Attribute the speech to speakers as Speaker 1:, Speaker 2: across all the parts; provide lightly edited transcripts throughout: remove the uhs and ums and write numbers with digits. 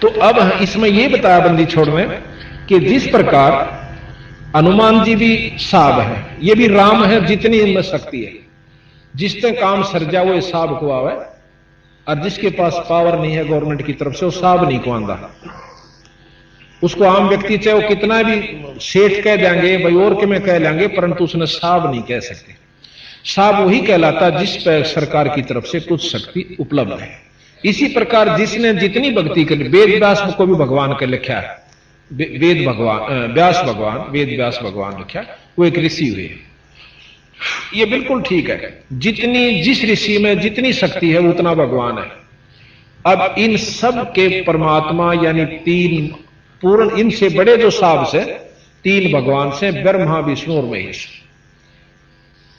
Speaker 1: तो अब इसमें यह बताया बंदी छोड़ने कि जिस प्रकार हनुमान जी भी साब है, ये भी राम है, जितनी इनमें शक्ति है, जिसने काम सर्जा वो साब को आवे, और जिसके पास पावर नहीं है गवर्नमेंट की तरफ से वो साब नहीं को आंदा। उसको आम व्यक्ति चाहे वो कितना भी सेठ कह देंगे भाई और के में कह लेंगे, परंतु उसने साब नहीं कह सकते। साब वही कहलाता जिस पर सरकार की तरफ से कुछ शक्ति उपलब्ध है। इसी प्रकार जिसने जितनी भक्ति कर ली, वेद व्यास को भी भगवान के लिखा है, वेद भगवान व्यास भगवान, वेद व्यास भगवान लिखा, वो एक ऋषि हुए। ये बिल्कुल ठीक है, जितनी जिस ऋषि में जितनी शक्ति है उतना भगवान है। अब इन सब के परमात्मा यानी तीन पूर्ण, इनसे बड़े जो साब से तीन भगवान से ब्रह्मा विष्णु और महेश,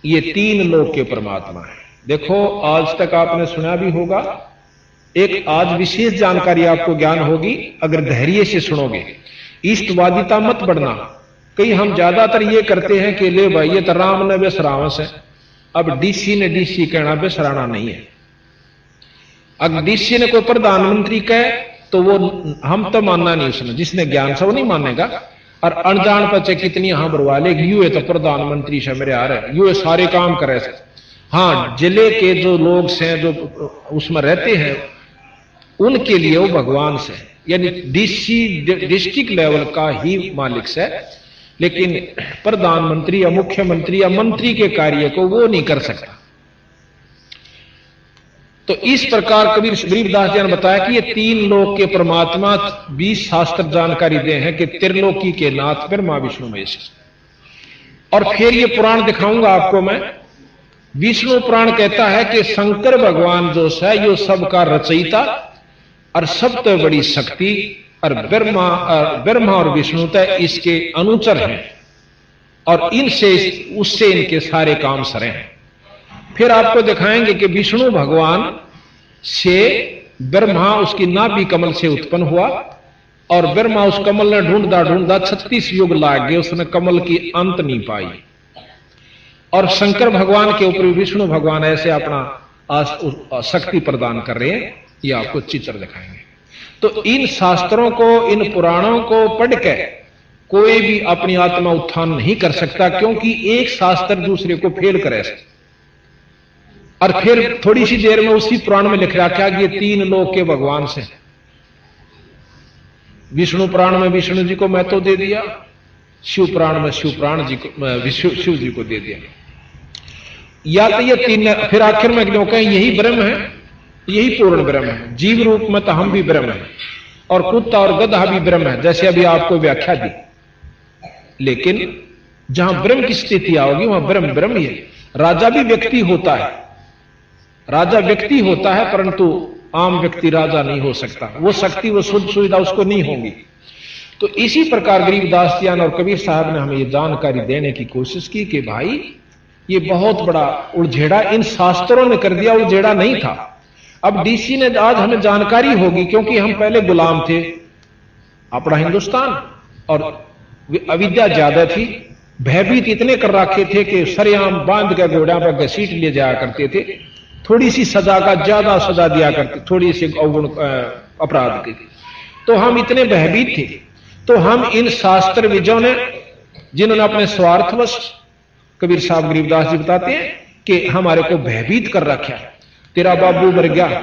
Speaker 1: ये तीन लोक के परमात्मा है। देखो आज तक आपने सुना भी होगा, एक आज विशेष जानकारी आपको ज्ञान होगी अगर धैर्य से सुनोगे। इष्टवादिता मत बढ़ना। कई हम ज्यादातर ये करते हैं कि ले भाई ये तो राम ने बेसरावस है, अब डीसी ने डीसी कहना बेसराना नहीं है। अगर डीसी ने कोई प्रधानमंत्री कहे तो वो हम तो मानना नहीं, उसने जिसने ज्ञान से वो नहीं मानेगा, और अनजान पर चाहे कितनी हाँ बरवा लेगी, यू है तो प्रधानमंत्री से मेरे आ रहे, यू सारे काम करे से। हाँ, जिले के जो लोग से जो उसमें रहते हैं उनके लिए वो भगवान से, यानी डीसी डिस्ट्रिक्ट लेवल का ही मालिक से, लेकिन प्रधानमंत्री या मुख्यमंत्री या मंत्री के कार्य को वो नहीं कर सकता। तो इस प्रकार कबीर गरीबदास जी ने बताया कि ये तीन लोक के परमात्मा 20 शास्त्र जानकारी दे हैं कि त्रिलोकी के नाथ ब्रह्मा विष्णु महेश। और फिर ये पुराण दिखाऊंगा आपको मैं। विष्णु पुराण कहता है कि शंकर भगवान जो है यो सबका रचयिता और सबसे बड़ी शक्ति, और ब्रह्मा और विष्णु तय इसके अनुचर हैं, और इनसे उससे इनके सारे काम सरे हैं। फिर आपको दिखाएंगे कि विष्णु भगवान से ब्रह्मा उसकी नाभि कमल से उत्पन्न हुआ, और ब्रह्मा उस कमल ने ढूंढता ढूंढता 36 युग लाग गए, उसने कमल की अंत नहीं पाई। और शंकर भगवान के ऊपर विष्णु भगवान ऐसे अपना शक्ति प्रदान कर रहे हैं, ये आपको चित्र दिखाएंगे। तो इन शास्त्रों को, इन पुराणों को पढ़ के कोई भी अपनी आत्मा उत्थान नहीं कर सकता, क्योंकि एक शास्त्र दूसरे को फेल करे। और फिर थोड़ी सी देर में उसी पुराण में लिख रखा कि ये तीन लोक के भगवान से। विष्णु पुराण में विष्णु जी को महत्व दे दिया, शिव पुराण में शिव पुराण जी को शिव जी को दे दिया। या तो ये तीन, फिर आखिर में क्यों कहें यही ब्रह्म है, यही पूर्ण ब्रह्म है। जीव रूप में तो हम भी ब्रह्म है, और कुत्ता और गधा भी ब्रह्म है, जैसे अभी आपको व्याख्या दी। लेकिन जहां ब्रह्म की स्थिति आओगी वहां ब्रह्म ब्रह्म ही है। राजा भी व्यक्ति होता है, राजा व्यक्ति होता है, परंतु आम व्यक्ति राजा नहीं हो सकता। वो शक्ति, वो सुख सुविधा उसको नहीं होगी। तो इसी प्रकार गरीबदास जी और कबीर साहब ने हमें ये जानकारी देने की कोशिश की कि भाई ये बहुत बड़ा उलझेड़ा इन शास्त्रों ने कर दिया, उलझेड़ा नहीं था। अब डीसी ने आज हमें जानकारी होगी, क्योंकि हम पहले गुलाम थे अपना हिंदुस्तान, और अविद्या ज्यादा थी, भयभीत इतने कर रखे थे कि सरेआम बांध के घोड़ा पर घसीट ले जाया करते थे। थोड़ी सी सजा का ज्यादा सजा दिया करते, थोड़ी सी अवगुण अपराध की। तो हम इतने भयभीत थे। तो हम इन शास्त्र विजों ने, जिन्होंने अपने स्वार्थवश, कबीर साहब गरीबदास जी बताते हैं कि हमारे को भयभीत कर रखा है। तेरा बाबू मर गया,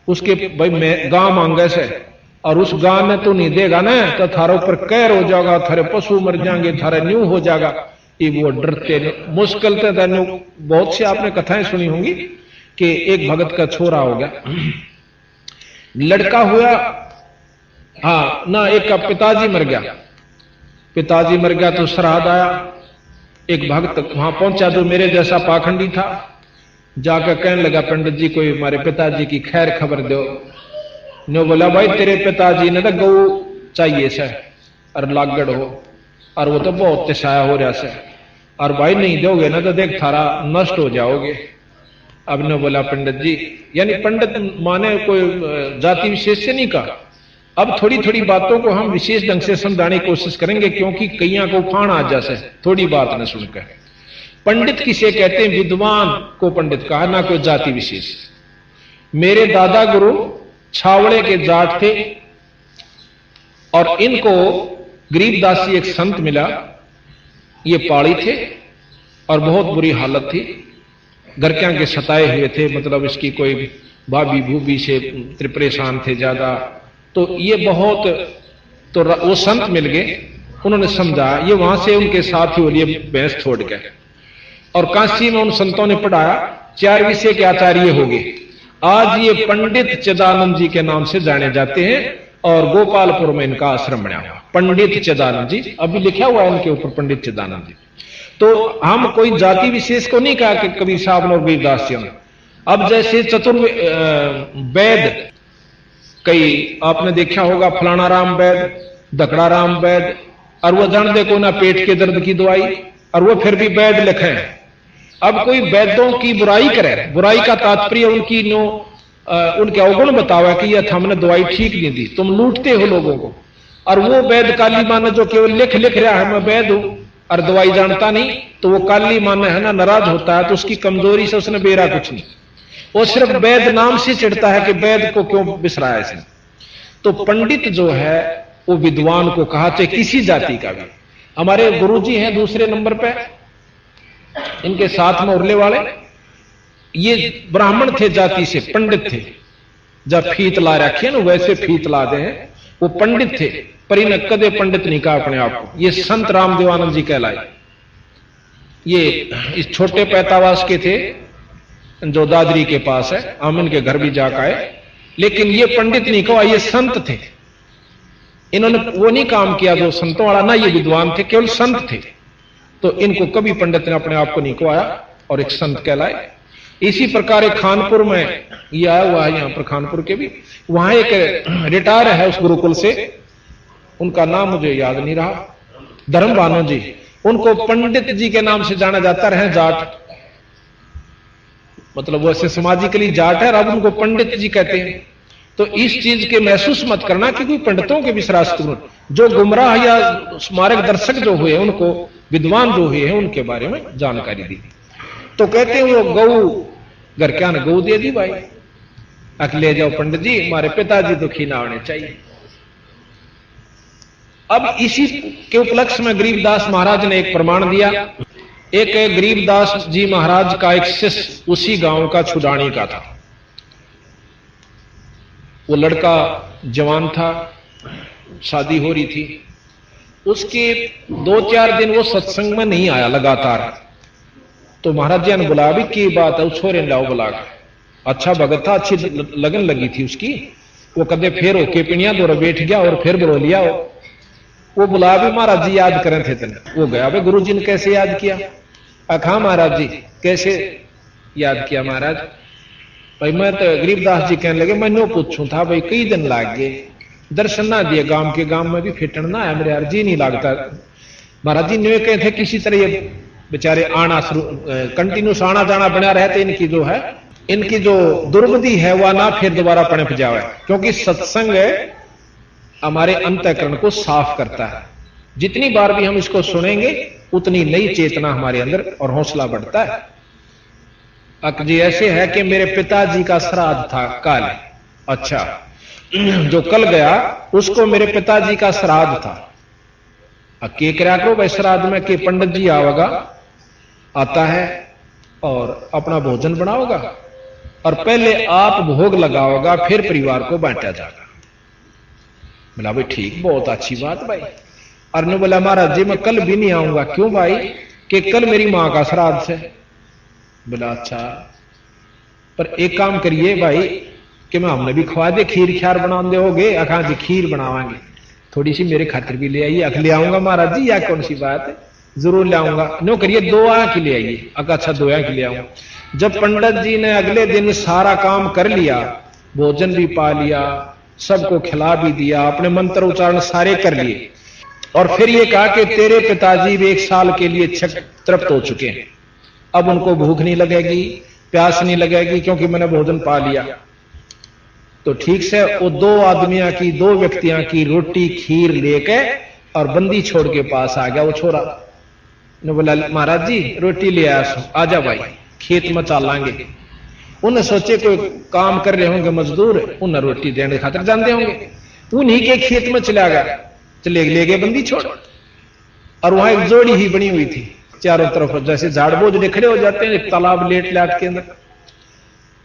Speaker 1: उसके भाई मैं गांव मांगे से, और उस गांव ने तो नहीं देगा ना, तो थारे ऊपर कहर हो जाएगा, थारे पशु मर जाएंगे, थारे न्यू हो जाएगा। ये वो डरते मुश्किल थे। बहुत से आपने कथाएं सुनी होंगी कि एक भगत का छोरा हो गया, लड़का हुआ, हाँ ना, एक का पिताजी मर गया। पिताजी मर गया तो श्राद्ध आया। एक भक्त वहां पहुंचा जो मेरे जैसा पाखंडी था, जाकर कहने लगा पंडित जी कोई हमारे पिताजी की खैर खबर दो। ने बोला भाई तेरे पिताजी ने तो गऊ चाहिए से, और लागड़ हो, और वो तो बहुत तिशाया हो रहा से, और भाई नहीं दोगे ना तो देख थारा नष्ट हो जाओगे। अब ने बोला पंडित जी, यानी पंडित माने कोई जाति विशेष से नहीं कहा। अब थोड़ी थोड़ी बातों को हम विशेष ढंग से समझाने की कोशिश करेंगे, क्योंकि कईयां को उफान आ जाए थोड़ी बात न सुनकर। पंडित किसे कहते हैं? विद्वान को पंडित कहा, ना कोई जाति विशेष। मेरे दादा गुरु छावड़े के जाट थे, और इनको गरीबदास जी एक संत मिला, ये पाड़ी थे और बहुत बुरी हालत थी, घर के आगे सताए हुए थे, मतलब इसकी कोई भाभी भूबी से परेशान थे ज्यादा। तो ये बहुत, तो वो संत मिल गए, उन्होंने समझा, ये वहां से उनके साथ ही लिए भैंस छोड़ गए और काशी में उन संतों ने पढ़ाया, 4 विषय के आचार्य हो गए। आज ये पंडित चिदानंद जी के नाम से जाने जाते हैं और गोपालपुर में इनका आश्रम बना हुआ, पंडित चिदानंद जी, अभी लिखा हुआ है इनके ऊपर पंडित चिदानंद जी। तो हम कोई जाति विशेष को नहीं कहा कि कबीर साहब ने और गरीबदास जी ने। अब जैसे वैद, कई आपने देखा होगा, फलाना राम वैद, दकड़ा राम वैद, और वो जान दे को ना पेट के दर्द की दवाई, और वो फिर भी वैद लिखे हैं। अब कोई वैद्यों की बुराई करे, बुराई का तात्पर्य उनकी उनके अवगुण बतावा कि यह हमने दवाई ठीक नहीं दी, तुम लूटते हो लोगों को। और वो वैद काली माने जो केवल लिख रहा है मैं वैद हूं और दवाई जानता नहीं, तो वो काली माने है ना, नाराज होता है, तो उसकी कमजोरी से उसने बेरा कुछ नहीं, वो सिर्फ वैद नाम से चिढ़ता है कि वैद को क्यों बिसराया इसने। तो पंडित जो है वो विद्वान को कहा, चाहे किसी जाति का भी। हमारे गुरुजी हैं दूसरे नंबर पे, इनके साथ में उरले वाले, ये ब्राह्मण थे जाति से, पंडित थे, जब फीत ला रखे ना वैसे फीत ला दे हैं, वो पंडित थे, पर इन्हें कदे पंडित नहीं कहा अपने आप को। ये संत रामदेवानंद जी कहलाए। ये इस छोटे पैतावास के थे जो दादरी के पास है, हम इनके घर भी जाकर आए, लेकिन ये पंडित नहीं कहा, ये संत थे। इन्होंने वो नहीं काम किया जो संतों वाला, ना ये विद्वान थे, केवल संत थे। तो इनको कभी पंडित ने अपने आप को नहीं कहवाया और एक संत कहलाए। इसी प्रकार एक खानपुर में ये आया हुआ है, यहां पर खानपुर के भी, वहां एक रिटायर है उस गुरुकुल से, उनका नाम मुझे याद नहीं रहा, धर्म भानु जी, उनको पंडित जी के नाम से जाना जाता रहे, जाट, मतलब वैसे सामाजिकली जाट है, अब उनको पंडित जी कहते हैं। तो इस चीज के महसूस मत करना कि कोई पंडितों के भी शास्त्र, जो गुमराह या मार्गदर्शक जो हुए, उनको विद्वान जो हुए हैं उनके बारे में जानकारी दी। तो कहते हैं वो गऊ, घर क्या ने गऊ दे दी भाई, अकेले जाओ पंडित जी, हमारे पिताजी तो खीना होने चाहिए। अब इसी के उपलक्ष्य में गरीबदास महाराज ने एक प्रमाण दिया। एक गरीबदास जी महाराज का एक शिष्य उसी गांव का छुडानी का था। वो लड़का जवान था, शादी हो रही थी, उसके 2-4 दिन वो सत्संग में नहीं आया लगातार। तो महाराज जी ने बुलाया, भी की बात है, छोरे लाओ बुला के। अच्छा भगत था, अच्छी लगन लगी थी उसकी, वो कदे फिर होके पिनिया दो बैठ गया और फिर बुला लिया। वो बुला भी, महाराज जी याद करें थे तेने। वो गया, भाई गुरु जी ने कैसे याद किया? अखा महाराज जी कैसे याद किया महाराज? भाई मैं तो गरीबदास जी कहने लगे, मैंने पूछूं था भाई कई दिन लाग गए, दर्शन ना दिए, गांव में भी फिटन ना है, मेरे यार जी नहीं लगता। महाराज जी ने कहे थे किसी तरह ये बेचारे आना कंटिन्यूस आना जाना बना रहते, इनकी जो है, इनकी जो दुर्बुद्धि है वह ना फिर दोबारा पनप जावे, क्योंकि सत्संग हमारे अंतःकरण को साफ करता है। जितनी बार भी हम इसको सुनेंगे उतनी नई चेतना हमारे अंदर और हौसला बढ़ता है। जी ऐसे है कि मेरे पिताजी का श्राद्ध था कल, अच्छा जो कल गया उसको मेरे पिताजी का श्राद्ध था। के क्या करो भाई श्राद्ध में कि पंडित जी आवेगा, आता है और अपना भोजन बनाओगा और पहले आप भोग लगाओगा, फिर परिवार को बांटा जाएगा। बोला भाई ठीक, बहुत अच्छी बात भाई। और ने बोला महाराज जी मैं कल भी नहीं आऊंगा। क्यों भाई? कि कल मेरी मां का श्राद्ध है। बोला अच्छा, पर एक काम करिए भाई कि मैं हमने भी खवा दे, खीर ख्यार बना दे होगे? अखा जी खीर बनावांगे, थोड़ी सी मेरे खातिर भी ले आइए। अख ले आऊंगा महाराज जी, या कौन सी बात है, जरूर ले आऊंगा। नो करिए 2 आंख ले आइए। अच्छा 2 आंख ले आऊंगा। जब पंडित जी ने अगले दिन सारा काम कर लिया, भोजन भी पा लिया, सबको खिला भी दिया, अपने मंत्र उच्चारण सारे कर लिए और फिर ये कहा कि तेरे पिताजी भी 1 साल के लिए तृप्त हो चुके हैं, अब उनको भूख नहीं लगेगी, प्यास नहीं लगेगी, क्योंकि मैंने भोजन पा लिया। तो ठीक से वो 2 व्यक्तियां की रोटी खीर लेके और बंदी छोड़ के पास आ गया। वो छोरा ने बोला महाराज जी रोटी ले आया, आजा भाई खेत में चालांगे। उन्हें सोचे कोई काम कर रहे होंगे मजदूर, उन्हें रोटी देने खातिर जानते होंगे। उन्हीं के खेत में चला गया, चले ले गए बंदी छोड़। और वहां एक जोड़ी ही बनी हुई थी चारों तरफ, जैसे झाड़ बोझ खड़े हो जाते हैं एक तालाब लेट लाट के अंदर।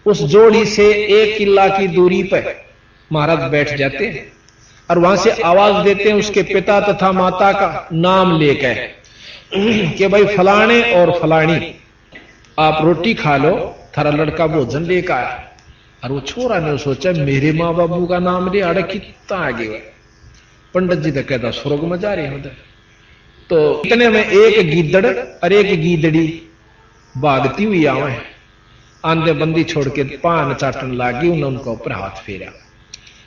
Speaker 1: उस जोड़ी से 1 किला की दूरी पर महाराज बैठ जाते हैं और वहां से आवाज देते हैं उसके पिता तथा माता का नाम लेकर कि भाई फलाने और फलानी आप रोटी खा लो, थारा लड़का भोजन लेकर आया। और वो छोरा ने सोचा मेरे माँ बाबू का नाम ले अड़े कितना आगे हुआ। पंडित जी तो कहता स्वर्ग में जा रहे हैं। तो इतने में एक गीदड़ और एक गीदड़ी भागती हुई आवे, आंधे बंदी छोड़ के पान चाटन लागी। उन्होंने उनका ऊपर हाथ फेरा,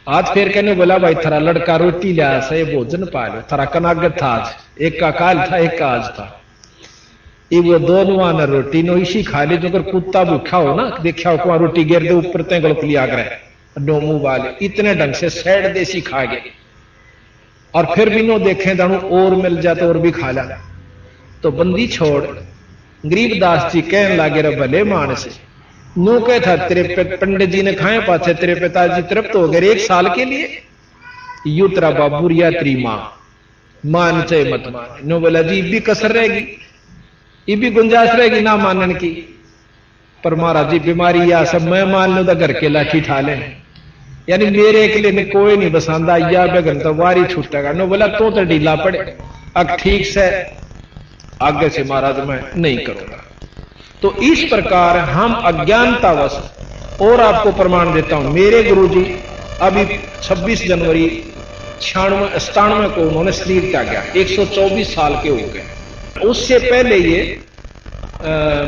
Speaker 1: हाथ फेर के बोला भाई थारा लड़का रोटी लिया से भोजन पा लो, थारा कनागत था आज, एक का काल था एक का आज था। ये वो दोनों ने रोटी नो इसी खा ली, जो अगर कुत्ता भूखा हो ना देखा हो रोटी गिर दे ऊपर ते गलत लिया कर डो मुंह वाले, इतने ढंग से सैड देसी खा गए। और फिर भी नो देखें दानू और मिल जाते और भी खा ला। तो बंदी छोड़ गरीबदास जी कहने लगे रे भले मान से नो कह था तेरे पंडित जी ने खाए पाछे तेरे पिताजी तृप्त हो गए 1 साल के लिए, यू तेरा बाबू या तेरी मां मान चाहे मत मान। नो बोला जी भी कसर रहेगी, ये भी गुंजाइश रहेगी ना मानने की, पर महाराज जी बीमारी या सब मैं मान लू तो घर के लाठी ठा ले, यानी मेरे के लिए कोई नहीं बसांदा या बेगन तो वारी छूटेगा। नो बोला तो ढीला पड़े, अब ठीक से आगे से महाराज मैं नहीं करूंगा। तो इस प्रकार हम अज्ञानतावश, और आपको प्रमाण देता हूं मेरे गुरुजी अभी 26 जनवरी 96 को उन्होंने शरीर त्यागा, 124 साल के हो गए। उससे पहले ये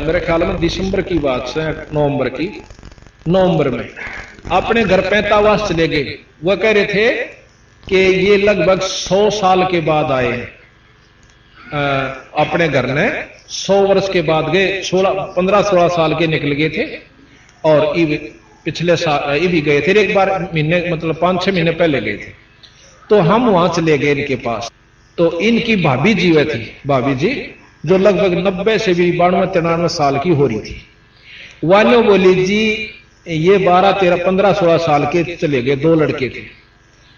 Speaker 1: मेरे ख्याल में दिसंबर की बात से नवंबर में अपने घर पैतावास चले गए। वह कह रहे थे कि ये लगभग 100 साल के बाद आए हैं अपने घर ने, 100 वर्ष के बाद गए, 15-16 साल के निकल गए थे। और पिछले साल ये भी गए थे एक बार महीने, मतलब 5-6 महीने पहले गए थे। तो हम वहां चले गए इनके पास। तो इनकी भाभी जी वह थी, भाभी जी जो लगभग 90 से भी 92-93 साल की हो रही थी। वानो बोली जी ये 12-13-15-16 साल के चले गए, 2 लड़के थे।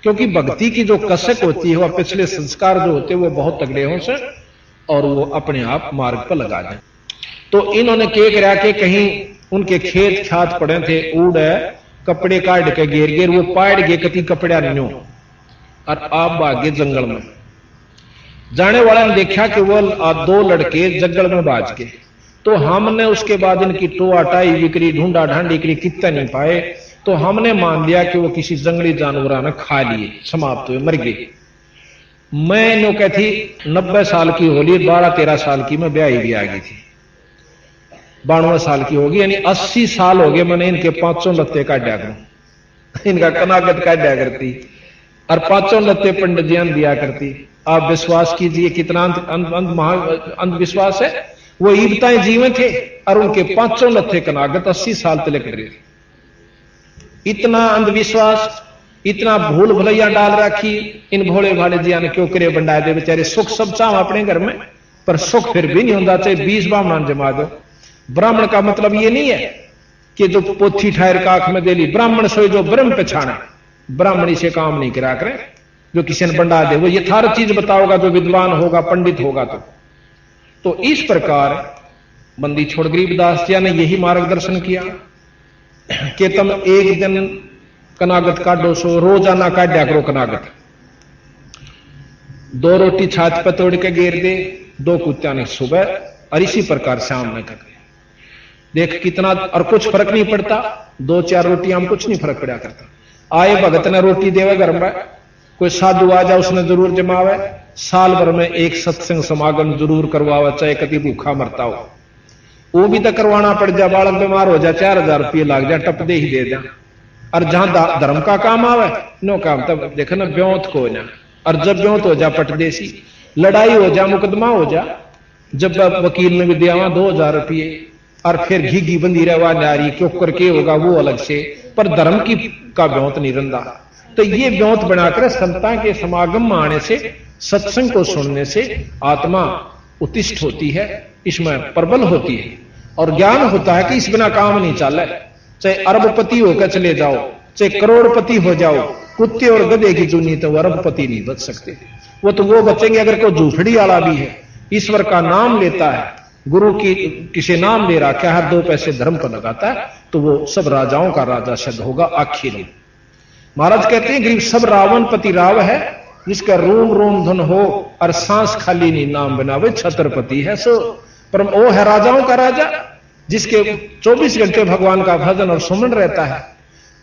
Speaker 1: क्योंकि भक्ति की जो कसक होती है वह पिछले संस्कार जो होते हैं वो बहुत तगड़े हों से और वो अपने आप मार्ग पर लगा दें। तो इन्होंने क्या करा के कहीं उनके खेत खात पड़े थे, ऊड़ कपड़े काट के घेर वो पाड़ गए कति कपड़ा न्यो, और आप भागे जंगल में। जाने वाला ने देखा कि वो 2 लड़के जंगल में बाज के। तो हमने उसके बाद इनकी टोआ टाई बिक्री ढूंढा ढांडी करी, कितना नहीं पाए। तो हमने मान लिया कि वो किसी जंगली जानवर ने खा लिए, समाप्त हुए, मर गए। मैं नो कहती 90 साल की होली, 12-13 साल की मैं ब्याही भी आ गई थी, 92 साल की होगी, यानी 80 साल हो गए मैंने इनके 5 लत्ते काटा करूं, इनका कनागत काटा करती और 5 लत्ते पंडित जी दिया करती। आप विश्वास कीजिए कितना अंधविश्वास है। वो ईबताएं जीवन थे और उनके 5 लत्ते कनागत 80 साल तक कर रहे थे। इतना अंधविश्वास, इतना भूल भुलैया डाल रखी इन भोले भाले जिया ने, क्यों करे बंडाए दे बेचारे। सुख सब चाह अपने घर में, पर सुख फिर भी नहीं होता चाहे 20 ब्राह्मण जमा दो। ब्राह्मण का मतलब ये नहीं है कि जो पोथी ठायर का आंख में दे ली, ब्राह्मण सोई जो ब्रह्म पछाना, ब्राह्मणी से काम नहीं करा करे, जो किसी ने बंडा दे वो यथार्थ चीज बताओगा, जो विद्वान होगा पंडित होगा। तो इस प्रकार बंदी छोड़ गरीबदास जी ने यही मार्गदर्शन किया कि तुम एक दिन कनागत काटो, सो रोजाना काटा करो कनागत। 2 रोटी छाछ पर तोड़ के घेर दे, 2 कुत्ता ने सुबह, और इसी प्रकार शाम में कर देख कितना, और कुछ फर्क नहीं पड़ता। 2-4 रोटियां में कुछ नहीं फर्क पड़ा करता। आए भगत ने रोटी देवे घर में, कोई साधु आ जाए उसने जरूर जमावे, साल भर में एक सत्संग समागम जरूर करवावे, चाहे कभी भूखा मरता हो। वो भी तो करवाना पड़ जाए, बालक बीमार हो जाए 4000 रुपये लाग जाए, टप दे ही दे दें। और जहां धर्म का काम आवे नो काम, तब देखो ना ब्योत को ना, और जब ब्योत हो जा पटदेसी, लड़ाई हो जा, मुकदमा हो जा, जब वकील ने भी दिया 2000 रुपये, और फिर घी बंदी रहा नारी क्यों करके होगा वो अलग से, पर धर्म की का ब्योत नहीं रंदा। तो ये ब्योत बनाकर संता के समागम में आने से, सत्संग को सुनने से आत्मा उत्तिष्ठ होती है, इसमें प्रबल होती है, और ज्ञान होता है कि इस बिना काम नहीं चल है। चाहे अरबपति होकर चले जाओ, चाहे करोड़पति हो जाओ, कुत्ते और गधे की चुनी तो अरबपति नहीं बच सकते। वो तो वो बचेंगे अगर कोई झूठड़ी वाला भी है, ईश्वर का नाम लेता है, गुरु की किसी नाम ले रखा है, 2 पैसे धर्म पर लगाता है, तो वो सब राजाओं का राजा सिद्ध होगा आखिर में। महाराज कहते हैं गरीब सब रावण पति राव है, जिसका रोम रोम धन हो और सांस खाली नहीं नाम बनावे छत्रपति है। सो पर वो है राजाओं का राजा, जिसके 24 घंटे भगवान का भजन और सुमन रहता है।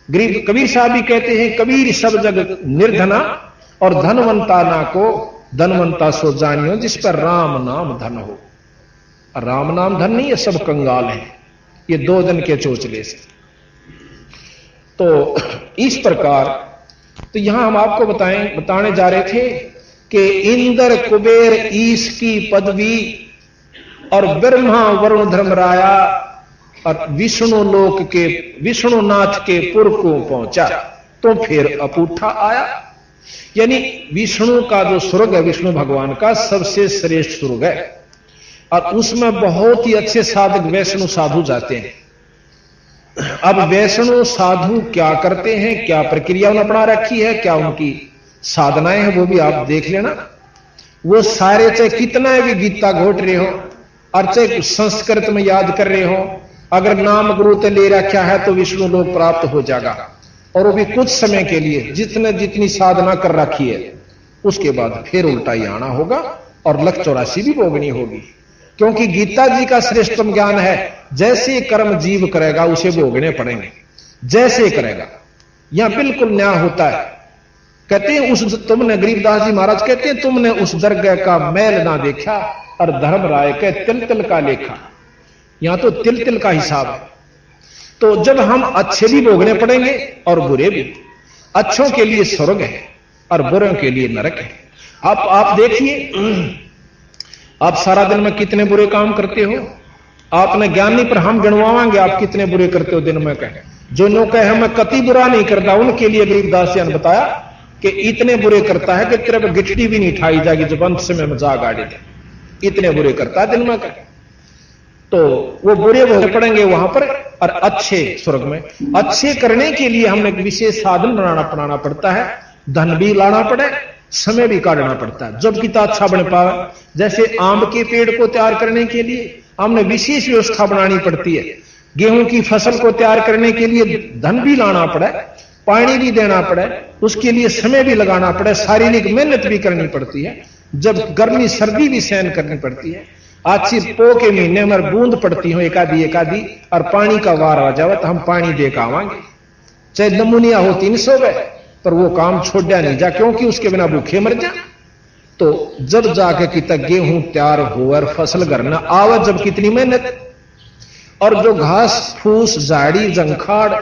Speaker 1: गरीब कबीर साहब भी कहते हैं कबीर सब जग निर्धना और धनवंता ना को धनवंता सो जानियो, जिस पर राम नाम धन हो। राम नाम धन नहीं, ये सब कंगाल है, ये 2 दिन के चोचले से। तो इस प्रकार तो यहां हम आपको बताने जा रहे थे कि इंद्र कुबेर ईश की पदवी और ब्रह्मा वरुण धर्मराया और विष्णु लोक के विष्णुनाथ के पुर को पहुंचा, तो फिर अपूठा आया। यानी विष्णु का जो स्वर्ग है, विष्णु भगवान का सबसे श्रेष्ठ स्वर्ग है, और उसमें बहुत ही अच्छे साधक वैष्णु साधु जाते हैं। अब वैष्णु साधु क्या करते हैं, क्या प्रक्रिया उन्होंने अपना रखी है, क्या उनकी साधनाएं हैं, वो भी आप देख लेना। वो सारे चाहे कितना भी गीता घोट रहे हो और चाहे संस्कृत में याद कर रहे हो, अगर नाम गुरु ते ले रखा है तो विष्णु लोक प्राप्त हो जाएगा, और वो भी कुछ समय के लिए, जितनी साधना कर रखी है, उसके बाद फिर उल्टा ही आना होगा और लख 84 भी भोगनी होगी। क्योंकि गीता जी का श्रेष्ठतम ज्ञान है, जैसे कर्म जीव करेगा उसे भोगने पड़ेंगे, जैसे करेगा। यहां बिल्कुल न्याय होता है। कहते हैं उस तुमने, गरीबदास जी महाराज कहते हैं, तुमने उस दरगाह का मैल ना देखा और धर्म राय के तिल तिल का लेखा। यहां तो तिल तिल का हिसाब है। तो जब हम अच्छे भी भोगने पड़ेंगे और बुरे भी, अच्छों के लिए स्वर्ग है और बुरों के लिए नरक है। आप देखिए, आप सारा दिन में कितने बुरे काम करते हो, आपने ज्ञान नहीं, पर हम गिनवाएंगे आप कितने बुरे करते हो दिन में। कहे जो नो कहे मैं कति बुरा नहीं करता, उनके लिए गरीबदास जी ने बताया कि इतने बुरे करता है कि तेरे पर गिठड़ी भी नहीं ठाई जाएगी जब अंत समय में जा गाड़ी दे, इतने बुरे करता है दिन में। कहे तो वो बुरे भोगने पड़ेंगे वहां पर, और अच्छे स्वर्ग में। अच्छे करने के लिए हमने एक विशेष साधन बनाना पड़ता है, धन भी लाना पड़े, समय भी काटना पड़ता है, जब कितना अच्छा बन पावे। जैसे आम के पेड़ को तैयार करने के लिए हमने विशेष व्यवस्था बनानी पड़ती है, गेहूं की फसल को तैयार करने के लिए धन भी लाना पड़े, पानी भी देना पड़े, उसके लिए समय भी लगाना पड़े, शारीरिक मेहनत भी करनी पड़ती है, जब गर्मी सर्दी भी सहन करनी पड़ती है। आज पो के महीने में बूंद पड़ती हो एकादी, और पानी का वार आ जावे तो हम पानी दे के आवांगे, चाहे नमूनिया हो 300 वे, पर वो काम छोड़ा नहीं जा, क्योंकि उसके बिना भूखे मर जा। तो जब जाके कितना गेहूं तैयार हो और फसल करना आवा, जब कितनी मेहनत, और जो घास फूस झाड़ी जंखाड़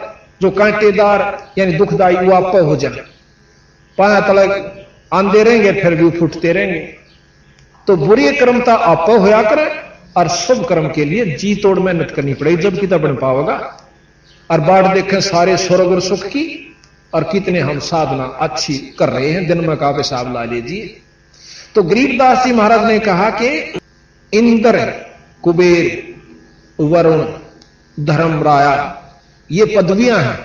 Speaker 1: जो कांटेदार यानी दुखदाई वो आप हो जाए, पाया तलक आंदे रहेंगे, फिर भी फूटते रहेंगे। तो बुरी कर्मता आप होया करे, और शुभ कर्म के लिए जी तोड़ मेहनत करनी पड़ेगी, जब कितना बन पाओगा। और बाट देखें सारे स्वर्ग और सुख की, और कितने हम साधना अच्छी कर रहे हैं, दिन में का हिसाब ला लीजिए। तो गरीबदास जी महाराज ने कहा कि इंद्र कुबेर वरुण धर्मराया ये पदवियां हैं,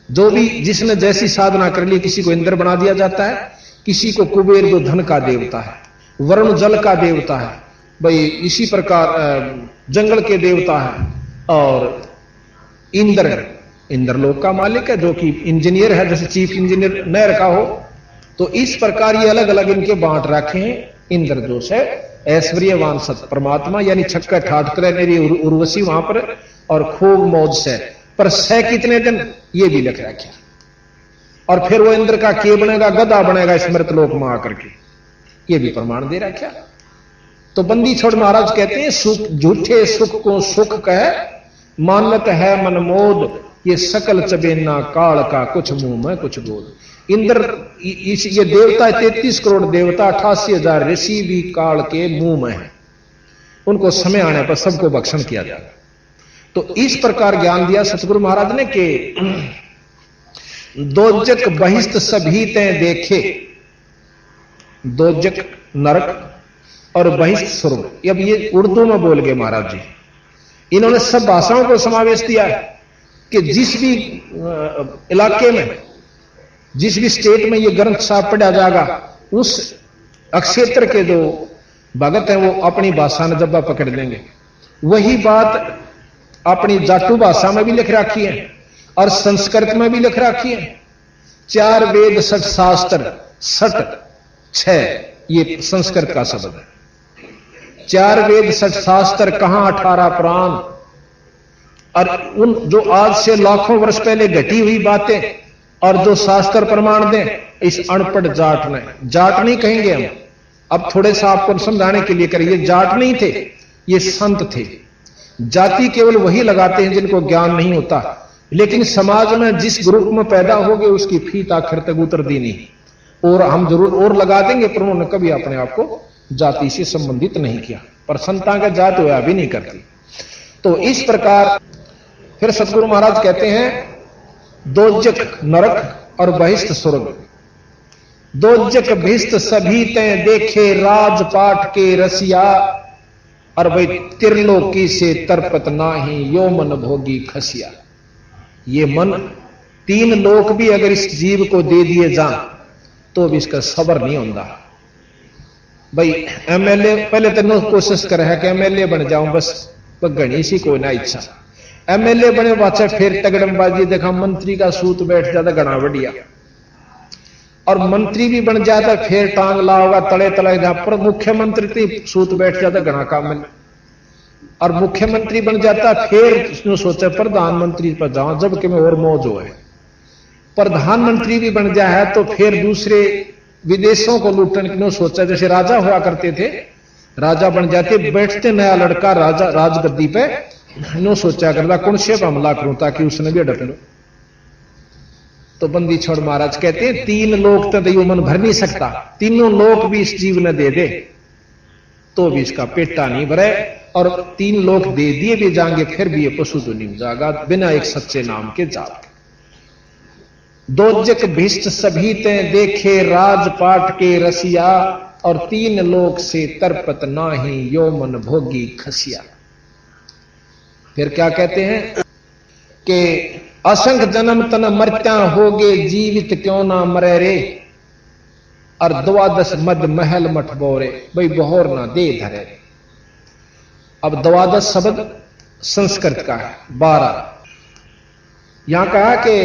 Speaker 1: जो भी जिसने जैसी साधना कर ली, किसी को इंद्र बना दिया जाता है, किसी को कुबेर जो धन का देवता है, वरुण जल का देवता है, भाई इसी प्रकार जंगल के देवता है, और इंद्रलोक का मालिक है, जो कि इंजीनियर है, जैसे चीफ इंजीनियर नहर का हो। तो इस प्रकार ये अलग अलग इनके बांट रखे हैं। इंद्र जो है ऐश्वर्यवान सत परमात्मा, यानी छक्का ठाठ करे मेरी उर्वशी वहां पर, और खूब मौज से, पर सह कितने दिन ये भी लिख रखा। और फिर वो इंद्र का के बनेगा, गधा बनेगा स्मृत लोक में आकर के, ये भी प्रमाण दे रखा। तो बंदी छोड़ महाराज कहते हैं सुख झूठे सुख को सुख कह मानत है मनमोद, ये सकल चबेना काल का कुछ मुंह में कुछ बोल। इंद्र ये देवता 33 करोड़ देवता 88,000 ऋषि भी काल के मुंह में है, उनको समय आने पर सबको भक्षण किया जाएगा। तो इस प्रकार ज्ञान दिया सतगुरु महाराज ने कि दोजक बहिष्ठ सभी ते देखे, दोजक नरक और बहिष्ठ स्वर्ग। अब ये उर्दू में बोल गए महाराज जी, इन्होंने सब भाषाओं को समावेश दिया है। कि जिस भी इलाके में, जिस भी स्टेट में ये ग्रंथ साहब पढ़ा जाएगा, उस अक्षेत्र के जो भगत हैं वो अपनी भाषा में जब्बा पकड़ लेंगे। वही बात अपनी जाटू भाषा में भी लिख रखी है और संस्कृत में भी लिख रखी है। 4 वेद 6 शास्त्र 6 ये संस्कृत का शब्द है। 4 वेद 6 शास्त्र कहां 18 पुराण, और उन जो आज से लाखों वर्ष पहले घटी हुई बातें और जो शास्त्र प्रमाण दें, इस अनपढ़ जाट ने, जाट नहीं कहेंगे हम, अब थोड़े सा आपको समझाने के लिए करिए, जाट नहीं थे, ये संत थे। जाति केवल वही लगाते हैं जिनको ज्ञान नहीं होता, लेकिन समाज में जिस ग्रुप में पैदा हो गए उसकी फीत आखिर तक उतर दी नहीं। और हम जरूर और लगा देंगे, पर उन्होंने कभी अपने आप को जाति से संबंधित नहीं किया, पर संता का जात होया भी नहीं करती। तो इस प्रकार फिर सतगुरु महाराज कहते हैं, दोजक नरक और बहिष्ठ स्वर्ग। दोजक बहिष्ठ सभी तय देखे राजपाट के रसिया, और भाई त्रिलोकी से तरपत नाही यो मन भोगी खसिया। ये मन 3 लोक भी अगर इस जीव को दे दिए जान तो भी इसका सबर नहीं होता। भाई एमएलए पहले तो कोशिश कर है कि एमएलए बन जाऊं, बस घनी सी कोई ना इच्छा। एमएलए बने बाचा फिर तगड़मबाजी देखा, मंत्री का सूत बैठ जाता घना बढ़िया, और मंत्री भी बन जाता फिर टांग लाओगा तले तले, जहां पर मुख्यमंत्री थी सूत बैठ जाता घना काम में, और मुख्यमंत्री बन जाता फिर उसने सोचा प्रधानमंत्री पर जाऊं जबकि मैं और मौज हो है। प्रधानमंत्री भी बन जाए तो फिर दूसरे विदेशों को लूटने की सोचा, जैसे राजा हुआ करते थे, राजा बन जाते, बैठते नया लड़का राजा राजगद्दी पे, नो सोचा करता कौन से हमला करूं ताकि उसने भी अडक लो। तो बंदी छोड़ महाराज कहते हैं 3 लोक तो दैव मन भर नहीं सकता, तीनों लोक भी इस जीव ने दे दे तो भी इसका पेटा नहीं भरे, और 3 लोक दे दिए भी जाएंगे फिर भी ये पशु तो नहीं जाएगा बिना एक सच्चे नाम के जाप। दोजक भिष्ट सभी ते देखे राजपाट के रसिया, और 3 लोक से तरपत नाही यो मन भोगी खसिया। फिर क्या कहते हैं कि असंख्य जन्म तन मरत्या होगे जीवित क्यों ना मरे रे, और 12 मद महल मठ बोरे, भाई बहोर ना दे धरे। अब 12 शब्द संस्कृत का है, 12 यहां कहा कि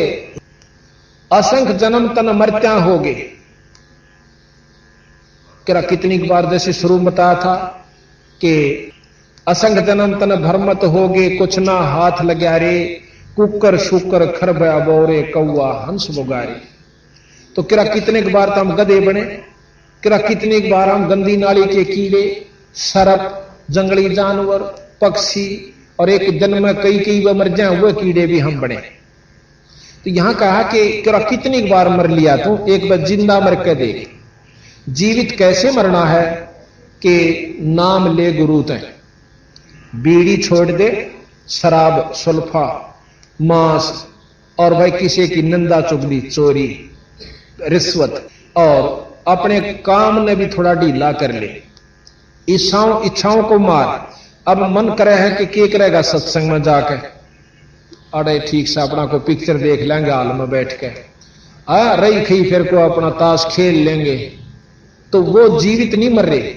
Speaker 1: असंख्य जन्म तन मरत्या होगे। क्या कितनी बार जैसे शुरू में बताया था कि असंख्य जन्म तन भरमत होगे कुछ ना हाथ लग्या रे, कुकर शुकर खरबया बोरे कौआ हंस बुगारे। तो क्या कितने बार तो हम गधे बने, क्या कितनी बार हम गंदी नाली के कीड़े, सरप, जंगली जानवर, पक्षी, और एक दिन में कई मर जाए वो कीड़े भी हम बने। तो यहां कहा कि क्या कितनी बार मर लिया, तो एक बार जिंदा मर के देख। जीवित कैसे मरना है कि नाम ले गुरु तय, बीड़ी छोड़ दे, शराब सुल्फा मांस, और भाई किसी की निंदा चुगली चोरी रिश्वत, और अपने काम ने भी थोड़ा ढीला कर ले, इच्छाओं को मार। अब मन करे है कि क्या करेगा सत्संग में जाकर, अरे ठीक से अपना को पिक्चर देख लेंगे हाल में बैठ के, रही खई फिर को अपना ताश खेल लेंगे। तो वो जीवित नहीं मर रहे,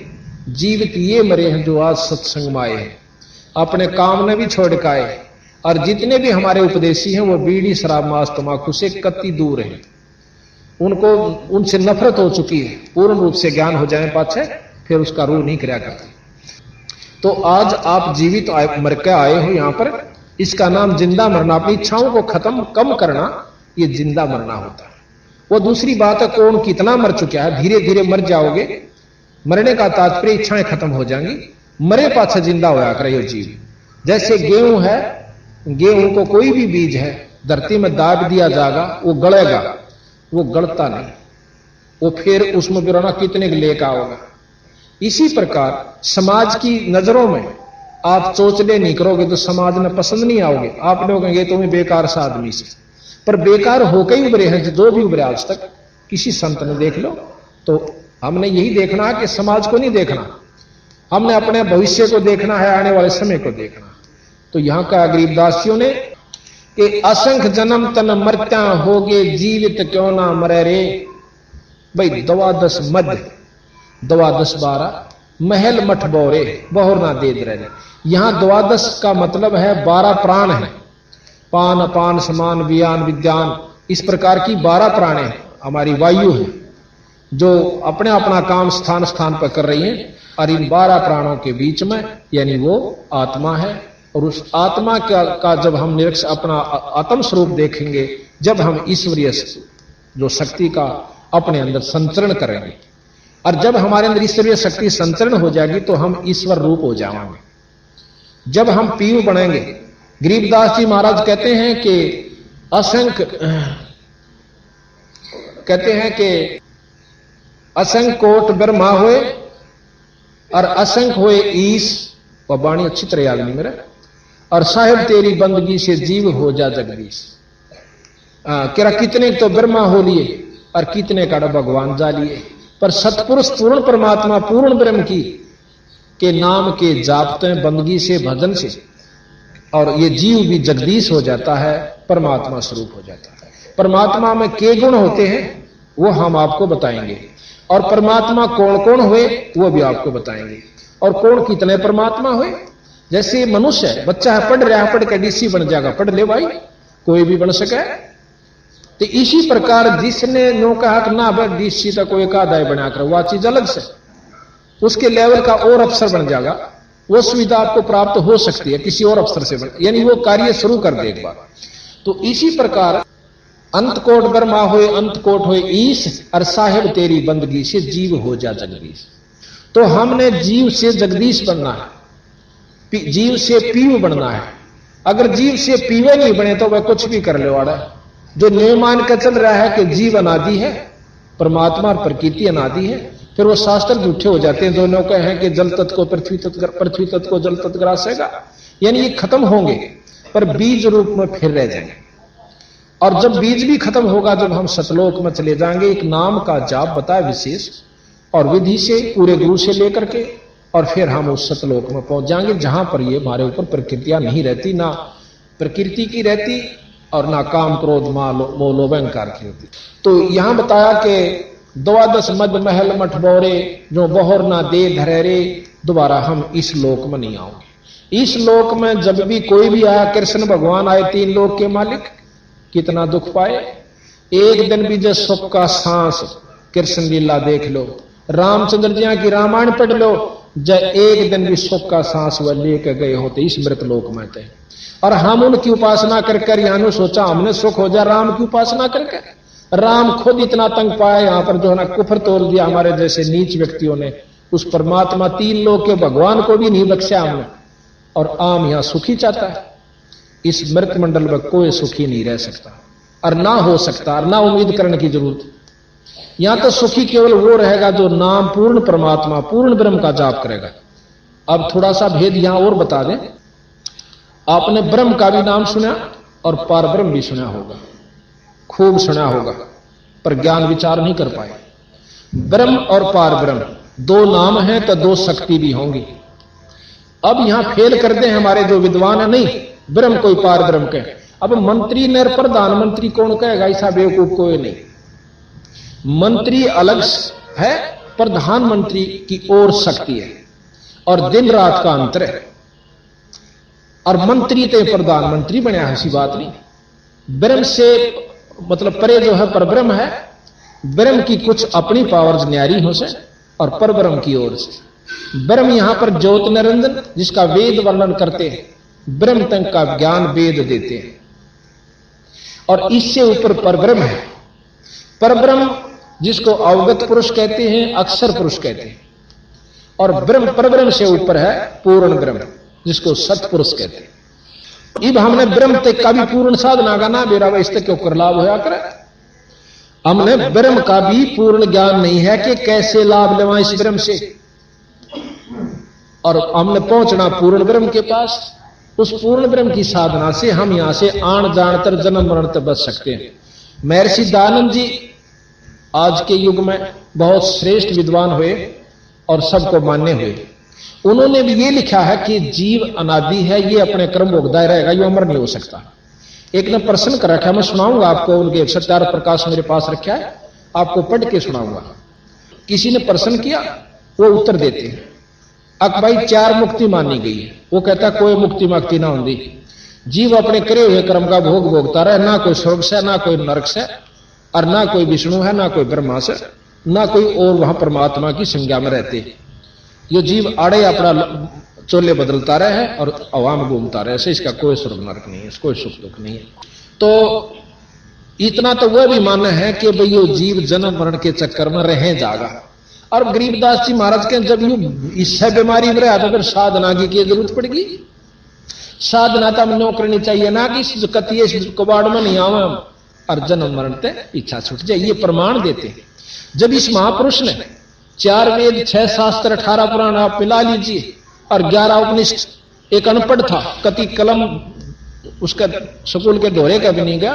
Speaker 1: जीवित ये मरे हैं जो आज सत्संग में आए हैं, अपने काम ने भी छोड़ के आए। और जितने भी हमारे उपदेशी हैं वो बीड़ी शराब मांस तमाकू से कति दूर हैं, उनको उनसे नफरत हो चुकी है, पूर्ण रूप से ज्ञान हो जाए पाछे फिर उसका रूह नहीं कराया करते। तो आज आप जीवित मर के आए हो यहां पर, इसका नाम जिंदा मरना, अपनी इच्छाओं को खत्म कम करना, ये जिंदा मरना होता है। वो दूसरी बात है कौन कितना मर चुका है, धीरे धीरे मर जाओगे, मरने का तात्पर्य इच्छाएं खत्म हो जाएंगी, मरे पाछे जिंदा होया करे जीव। जैसे गेहूं है, गेहूं को कोई भी बीज है धरती में दाब दिया जाएगा वो गलेगा, वो गलता नहीं, वो फिर उसमें गिराना कितने लेकर आओगा। इसी प्रकार समाज की नजरों में आप चोचले नहीं करोगे तो समाज में पसंद नहीं आओगे, आप लोग कहेंगे तुम्हें बेकार सा आदमी से। पर बेकार होकर ही उभरे हैं जो भी उभरे आज तक, किसी संत ने देख लो। तो हमने यही देखना है कि समाज को नहीं देखना, हमने अपने भविष्य को देखना है, आने वाले समय को देखना। तो यहां का गरीबदासियों ने कि असंख्य जन्म तन मरत्या होगे जीवित क्यों ना मरे रे। भाई 12 मध्य 12 महल मठ बोरे बहुर ना दे रहे। यहां 12 का मतलब है 12 प्राण है। पान अपान समान वियान विज्ञान इस प्रकार की 12 प्राण है। हमारी वायु है जो अपने अपना काम स्थान स्थान पर कर रही है और इन 12 प्राणों के बीच में यानी वो आत्मा है। और उस आत्मा का जब हम निरीक्षण अपना आत्म स्वरूप देखेंगे, जब हम ईश्वरीय जो शक्ति का अपने अंदर संचरण करेंगे और जब हमारे अंदर ईश्वरीय शक्ति संचरण हो जाएगी तो हम ईश्वर रूप हो जाएंगे। जब हम पीयू बनेंगे, गरीबदास जी महाराज कहते हैं कि असंख्य कोट ब्रह्मा हुए और असंख्य हुए ईश। वह बाणी अच्छी तरह याद नहीं मेरा। और साहिब तेरी बंदगी से जीव हो जा जगदीश। क्या कितने तो ब्रह्मा हो लिए और कितने का भगवान जा लिए, पर सतपुरुष पूर्ण परमात्मा पूर्ण ब्रह्म की के नाम के जापते बंदगी से भजन से और ये जीव भी जगदीश हो जाता है, परमात्मा स्वरूप हो जाता है। परमात्मा में के गुण होते हैं वो हम आपको बताएंगे और परमात्मा कौन कौन हुए वो भी आपको बताएंगे और कौन कितने परमात्मा हुए। जैसे मनुष्य है, बच्चा है पढ़ रहा है, पढ़ के डीसी बन जाएगा, पढ़ ले भाई, कोई भी बन सके। तो इसी प्रकार जिसने नो कहा कि ना भाई डीसी तक कोई एकादाय बनाकर वह चीज अलग से उसके लेवल का और अफसर बन जाएगा, वो सुविधा आपको प्राप्त हो सकती है किसी और अफसर से बन, यानी वो कार्य शुरू कर दे एक बार। तो इसी प्रकार अंत कोट ब्रह्मा हुए अंत कोट हुए ईश और साहिब तेरी बंदगी से जीव हो जा जगदीश। तो हमने जीव से जगदीश बनना है, जीव से पीव बनना है। अगर जीव से पीवे नहीं बने तो वह कुछ भी कर ले वाड़ा। जो नियम मान कर चल रहा है कि जीव अनादि है, परमात्मा और प्रकृति अनादि है, फिर वो शास्त्र झूठे हो जाते हैं। दोनों कहे हैं कि जल तत्व को पृथ्वी तत्व को जल तत्व ग्रासेगा, यानी ये खत्म होंगे पर बीज रूप में फिर रह जाएंगे। और जब बीज भी खत्म होगा, जब हम सतलोक में चले जाएंगे, एक नाम का जाप बताए विशेष और विधि से पूरे गुरु से लेकर के, और फिर हम उस सतलोक में पहुंच जाएंगे जहां पर ये हमारे ऊपर प्रकृतियां नहीं रहती, ना प्रकृति की रहती और ना काम क्रोध मोह लोभ अहंकार की होती। तो यहां बताया कि 12 मद महल मठ बोरे जो बहुर ना दे धरे, दोबारा हम इस लोक में नहीं आओगे। इस लोक में जब भी कोई भी आया, कृष्ण भगवान आए 3 लोक के मालिक, कितना दुख पाए। एक दिन भी जो सुख का सांस कृष्ण लीला देख लो, रामचंद्र जी की रामायण पढ़ लो, जब एक दिन भी सुख का सांस वह लेकर गए होते इस मृत लोक में थे। और हम उनकी उपासना करके यहां सोचा हमने सुख हो जा राम की उपासना करके। राम खुद इतना तंग पाया यहां पर जो है ना, कुफर तोड़ दिया हमारे जैसे नीच व्यक्तियों ने। उस परमात्मा 3 लोक के भगवान को भी नहीं बख्शा हमने, और आम यहां सुखी चाहता है। इस मृत मंडल में कोई सुखी नहीं रह सकता और ना हो सकता और ना उम्मीद करने की जरूरत। यहां तो सुखी केवल वो रहेगा जो नाम पूर्ण परमात्मा पूर्ण ब्रह्म का जाप करेगा। अब थोड़ा सा भेद यहां और बता दें। आपने ब्रह्म का भी नाम सुना और पार ब्रह्म भी सुना होगा, खूब सुना होगा, पर ज्ञान विचार नहीं कर पाए। ब्रह्म और पार ब्रह्म 2 नाम हैं तो 2 शक्ति भी होंगी। अब यहां फेल कर दे हमारे जो विद्वान है, नहीं ब्रह्म कोई पार ब्रह्म कहे। अब मंत्री ने प्रधानमंत्री कौन कहेगा, ऐसा बेवकूफ कोई नहीं। मंत्री अलग है, प्रधानमंत्री की और शक्ति है और दिन रात का अंतर है। और मंत्री तो प्रधानमंत्री बना है, ऐसी बात नहीं। ब्रह्म से मतलब परे जो है परब्रह्म है। ब्रह्म की कुछ अपनी पावर्स न्यारी हो से और परब्रह्म की ओर से। ब्रह्म यहां पर ज्योत निरंजन जिसका वेद वर्णन करते हैं, ब्रह्म तक का ज्ञान वेद देते हैं, और इससे ऊपर परब्रह्म है। परब्रह्म जिसको अवगत पुरुष कहते हैं, अक्षर पुरुष कहते हैं, और ब्रह्म परब्रह्म से ऊपर है पूर्ण ब्रह्म जिसको सतपुरुष कहते हैं। इब हमने ब्रह्म तक का भी पूर्ण साधना का ना बेरा इस तक क्यों कर लाभ होया करे। हमने ब्रह्म का भी पूर्ण ज्ञान नहीं है कि कैसे लाभ लेवा इस ब्रह्म से, और हमने पहुंचना पूर्ण ब्रह्म के पास। उस पूर्ण ब्रह्म की साधना से हम यहां से आन जानकर जन्म मरण तक बच सकते हैं। महर्षि दयानंद जी आज के युग में बहुत श्रेष्ठ विद्वान हुए और सबको मान्य हुए। उन्होंने भी ये लिखा है कि जीव अनादि है, ये अपने कर्म भोगता रहेगा, ये अमर नहीं हो सकता। एक ने प्रश्न कर रखा है, मैं सुनाऊंगा आपको, उनके सत्यार्थ प्रकाश मेरे पास रखा है, आपको पढ़ के सुनाऊंगा। किसी ने प्रश्न किया, वो उत्तर देते हैं, अक भाई 4 मुक्ति मानी गई है। वो कहता कोई मुक्ति माक्ति ना होती, जीव अपने करे हुए कर्म का भोग भोगता रहे, ना कोई स्वर्ग से, ना कोई नरक से, और ना कोई विष्णु है, ना कोई ब्रह्मा से, ना कोई और वहां परमात्मा की संज्ञा में रहते। ये जीव आड़े अपना चोले बदलता रहे और हवा में घूमता रहे, ऐसे इसका कोई स्वर्ग नरक नहीं है, कोई सुख दुख नहीं है। तो इतना तो वह भी मानना है कि भाई ये जीव जन्म मरण के चक्कर में रह जाएगा। और गरीबदास जी महाराज के जब यू इससे बीमारी में रहा तो फिर साधना की जरूरत पड़ेगी। साधना तो हमें करनी चाहिए ना कि कतिये कबाड़ में नहीं आवा और जन्म मरण ते इच्छा छूट जाए। ये प्रमाण देते हैं। जब इस महापुरुष ने 4 वेद 6 शास्त्र 18 पुराण आप मिला लीजिए और 11 उपनिषद, एक अनपढ़ था, कति कलम उसका स्कूल के दौरे का भी नहीं गया,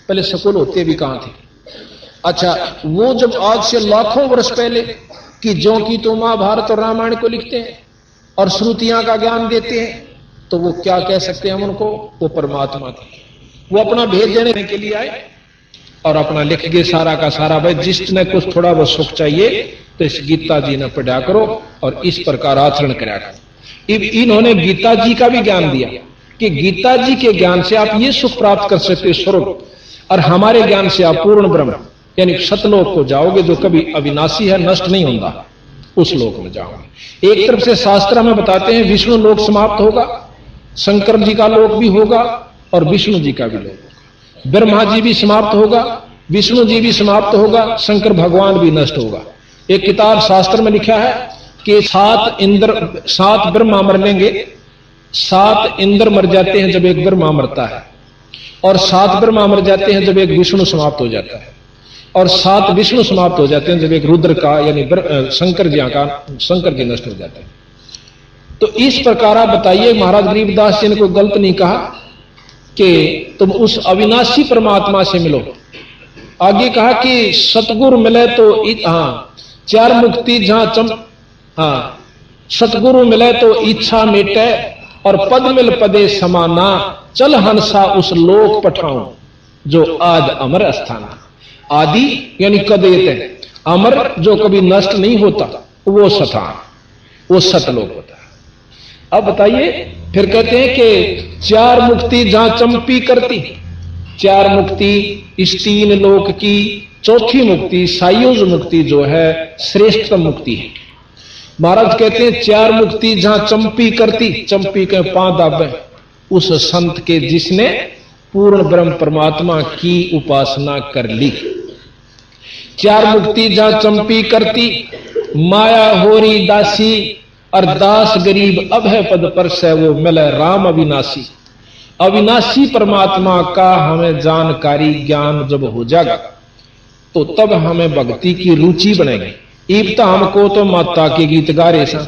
Speaker 1: पहले स्कूल होते भी कहां थे। अच्छा, वो जब आज से लाखों वर्ष पहले कि जो कि तो महाभारत और रामायण को लिखते हैं और श्रुतियां का ज्ञान देते हैं, तो वो क्या कह सकते हैं हम उनको? वो परमात्मा थे। वो अपना भेद देने के लिए आए और अपना लिख गए सारा का सारा। भाई जिसने कुछ थोड़ा बहुत सुख चाहिए तो इस गीता जी ने पढ़ा करो और इस प्रकार आचरण करा करो। इन्होंने गीता जी का भी ज्ञान दिया कि गीता जी के ज्ञान से आप ये सुख प्राप्त कर सकते स्वर्ग, और हमारे ज्ञान से आप पूर्ण ब्रह्म यानी सतलोक को जाओगे, जो कभी अविनाशी है, नष्ट नहीं होता, उस लोक में जाओगे। एक तरफ से शास्त्र हमें बताते हैं विष्णु लोक समाप्त होगा, शंकर जी का लोक भी होगा और विष्णु जी का भी लोक होगा। ब्रह्मा जी भी समाप्त होगा, विष्णु जी भी समाप्त होगा, शंकर भगवान भी नष्ट होगा। एक किताब शास्त्र में लिखा है कि 7 ब्रह्मा मर लेंगे, 7 इंद्र मर जाते हैं जब एक ब्रह्मा मरता है, और 7 ब्रह्मा मर जाते हैं जब एक विष्णु समाप्त हो जाता है, और 7 विष्णु समाप्त हो जाते हैं जब एक रुद्र का यानी शंकर जी नष्ट हो जाता है। तो इस प्रकार आप बताइए, महाराज गरीबदास जी ने कोई गलत नहीं कहा कि तुम उस अविनाशी परमात्मा से मिलो। आगे कहा कि सतगुरु मिले तो 4 मुक्ति जहां सतगुरु मिले तो इच्छा मिटे, और पद मिल पदे समाना, चल हंसा उस लोक पठाऊं जो आज अमर स्थान। आदि यानी कदेत, अमर जो कभी नष्ट नहीं होता, वो स्थान, वो सतलोक होता है। अब बताइए, फिर कहते हैं कि 4 मुक्ति जहां चंपी करती, 4 मुक्ति इस 3 लोक की, चौथी मुक्ति सायुज मुक्ति जो है श्रेष्ठतम मुक्ति है। महाराज कहते हैं 4 मुक्ति जहां चंपी करती, चंपी के 5 दाबे, उस संत के जिसने पूर्ण ब्रह्म परमात्मा की उपासना कर ली। 4 मुक्ति जहां चंपी करती, माया होरी दासी, और दास गरीब अब है पद पर से वो मिले राम अविनाशी। अविनाशी परमात्मा का हमें जानकारी ज्ञान जब हो जाएगा तो तब हमें भक्ति की रुचि बनेगी। ईब तो हमको तो माता के गीत गा रहे सा,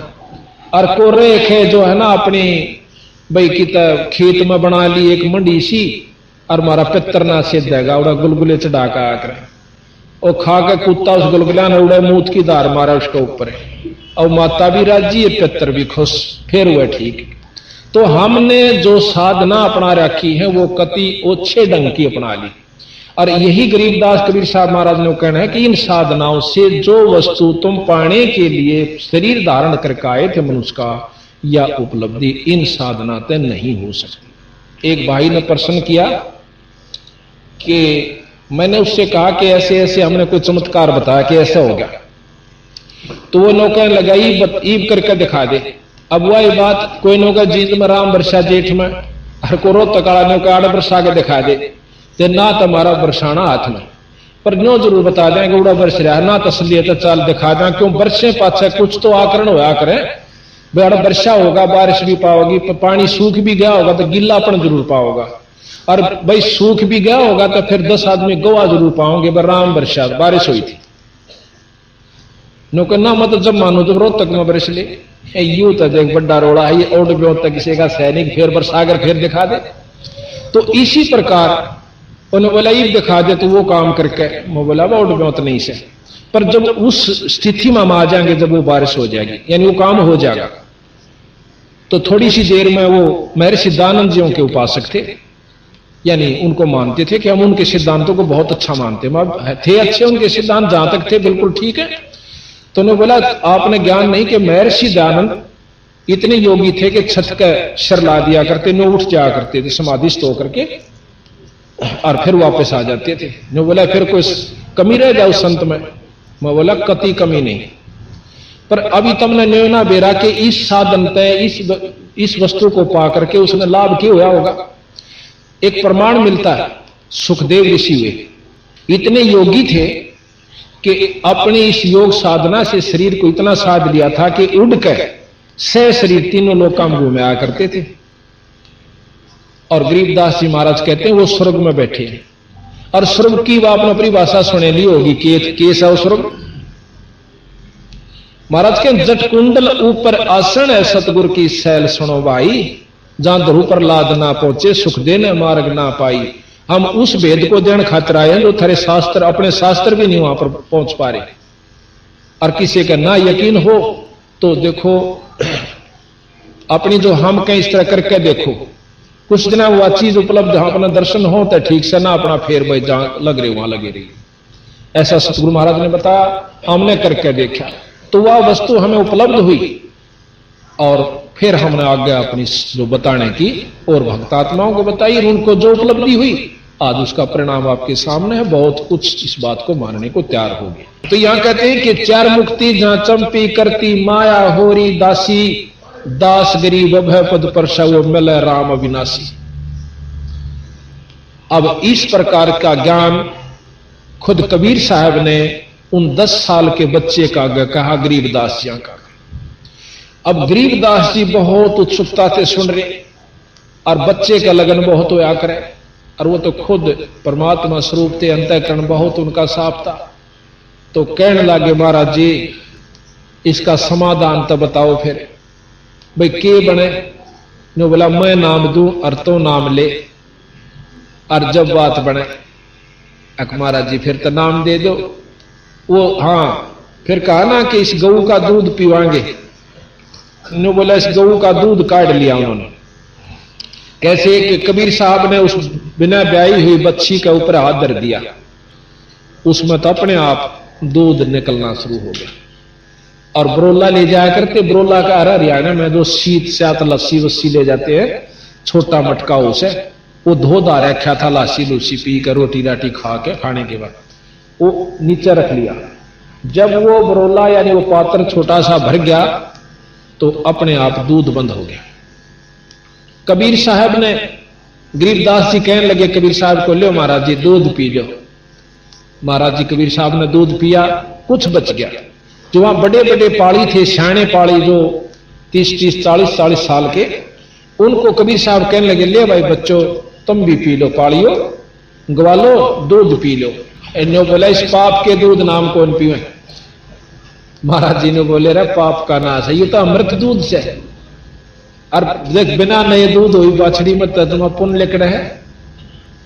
Speaker 1: और को रेखे जो है ना अपनी भाई की खेत में बना ली एक मंडी सी, और मारा पितर ना सिद्ध है उड़ा गुलगुले चढ़ा का आकर, और खा के कुत्ता उस गुलगुला ने उड़े मूत की धार मारा उसके ऊपर, और माता भी राजी है, पितर भी खुश, फिर हुआ ठीक। तो हमने जो साधना अपना रखी है वो कति ओछे ढंग की अपना ली, और यही गरीबदास कबीर साहब महाराज ने कहना है कि इन साधनाओं से जो वस्तु तुम पाने के लिए शरीर धारण करके आए थे मनुष्य का, या उपलब्धि इन साधना से नहीं हो सकती। एक भाई ने प्रश्न किया कि मैंने उससे कहा कि ऐसे ऐसे हमने कोई चमत्कार बताया कि ऐसा हो गया, तो वो नौका लगाई ईब करके दिखा दे। अब वही बात कोई नौका जीत में राम वर्षा जेठ में, हर को रो तकाड़ा नौका आड़ वर्षा के दिखा दे, ते ना तुम्हारा बरसाना हाथ में, पर न्यो जरूर बता दें कि उड़ा बरस रहा ना तसलियत तो चाल दिखा दें, क्यों बरसे पाछे कुछ तो आकरण होया करे। बड़ा वर्षा होगा बारिश भी पाओगी, पानी सूख भी गया होगा तो गिल्लापन जरूर पाओगा, और भाई सूख भी गया होगा तो फिर 10 आदमी गोवा जरूर पाओगे। राम वर्षा बारिश हुई थी, नो कहना मतलब जब मानो जब रोहतक में बरस ले, यू तो एक बड़ा रोड़ा है, ये ओड ब्यों तक किसी का सैनिक फिर बरसागर फिर दिखा दे। तो इसी प्रकार उन्होंने बोला ईब दिखा दे, तो वो काम करके मैं बोला ओड ब्यों तो नहीं से, पर जब उस स्थिति में हम आ जाएंगे जब वो बारिश हो जाएगी यानी वो काम हो जाएगा, तो थोड़ी सी देर में वो महर्षि दानंद जियों के उपासक थे, यानी उनको मानते थे कि हम उनके सिद्धांतों को बहुत अच्छा मानते हैं, थे अच्छे उनके सिद्धांत, जहां तक थे बिल्कुल ठीक है। तो उन्होंने बोला आपने ज्ञान नहीं कि महर्षि दयानंद इतने योगी थे कि छत का शर ला दिया करते, नो उठ जाया करते थे समाधिस्थ होकर के और फिर वापस आ जाते थे। नो बोला फिर कोई कमी रह जाए उस संत में? मैं बोला कति कमी नहीं, पर अभी तुमने न्योना बेरा के इस साधन तय इस वस्तु को पा करके उसने लाभ क्यों हुआ होगा? एक प्रमाण मिलता है, सुखदेव ऋषि हुए इतने योगी थे कि अपनी इस योग साधना से शरीर को इतना साध लिया था कि उड़कर सह शरीर तीनों लोकां में घूमे आया करते थे। और गरीबदास जी महाराज कहते हैं वो स्वर्ग में बैठे हैं, और स्वर्ग की वो आपने अपनी भाषा सुने ली होगी, केस है स्वर्ग। महाराज के जट कुंडल ऊपर आसन है सतगुरु की सैल सुनो भाई, जहां ध्रुव पर लाद ना पहुंचे सुख देने मार्ग ना पाई। हम उस भेद को देने खातिर आए हैं जो थारे शास्त्र अपने शास्त्र भी नहीं वहां पर पहुंच पा रहे। और किसी का ना यकीन हो तो देखो अपनी जो हम कहीं इस तरह करके देखो, कुछ दिन वह चीज उपलब्ध अपना दर्शन हो तो ठीक से, ना अपना फेर भाई जहां लग रही वहां लगी रही। ऐसा सतगुरु महाराज ने बताया, हमने करके देखा तो वह वस्तु हमें उपलब्ध हुई, और फिर हमने आगे अपनी जो बताने की और भक्तात्माओं को बताई, उनको जो उपलब्धि हुई आज उसका परिणाम आपके सामने है। बहुत कुछ इस बात को मानने को तैयार हो गए। तो यहां कहते हैं कि चार मुक्ति जहां चंपी करती माया होरी दासी, दास गरीब भय पद पर शव मिले राम अविनाशी। अब इस प्रकार का ज्ञान खुद कबीर साहब ने उन 10 साल के बच्चे का कहा, गरीबदास जी का। अब गरीबदास जी बहुत उत्सुकता से सुन रहे, और बच्चे का लगन बहुत होया करे, और वो तो खुद परमात्मा स्वरूप थे, अंतःकरण बहुत उनका साफ था। तो कहने लगे महाराज जी इसका समाधान तो बताओ फिर भाई के बने? नो बोला मैं नाम दूं और तो नाम ले, और जब बात बने महाराज जी फिर तो नाम दे दो। वो हाँ फिर कहा ना कि इस गऊ का दूध पीवाएंगे। नो बोला इस गऊ का दूध काट लिया उन्होंने। कैसे कि कबीर साहब ने उस बिना ब्याई हुई बच्ची के ऊपर हाथ धर दिया, उसमें तो अपने आप दूध निकलना शुरू हो गया। और बरोला ले जाया करते, बरोला का हरियाणा में जो शीत स्यात लस्सी वस्सी ले जाते हैं, छोटा मटका उसे वो धोधा रखा था, लस्सी लुस्सी पी कर रोटी राटी खा के खाने के बाद वो नीचे रख लिया। जब वो बरोला यानी वो पात्र छोटा सा भर गया तो अपने आप दूध बंद हो गया। कबीर साहब ने गरीबदास जी कहने लगे कबीर साहब को, लो महाराज जी दूध पी लो। महाराज जी कबीर साहब ने दूध पिया, कुछ बच गया। जो वहां बड़े बड़े पाड़ी थे, सियाणे पाड़ी जो 30-30 40-40 साल के, उनको कबीर साहब कहने लगे, ले भाई बच्चों तुम भी पी लो, पाड़ियो ग्वालो दूध पी लो। इन्हों बोला इस पाप के दूध नाम कौन पीवे? महाराज जी ने बोले रे पाप का नाश है, ये तो अमृत दूध से, और देख बिना नए दूध हुई बाछड़ी में तुम पुण्य लिख रहे हैं।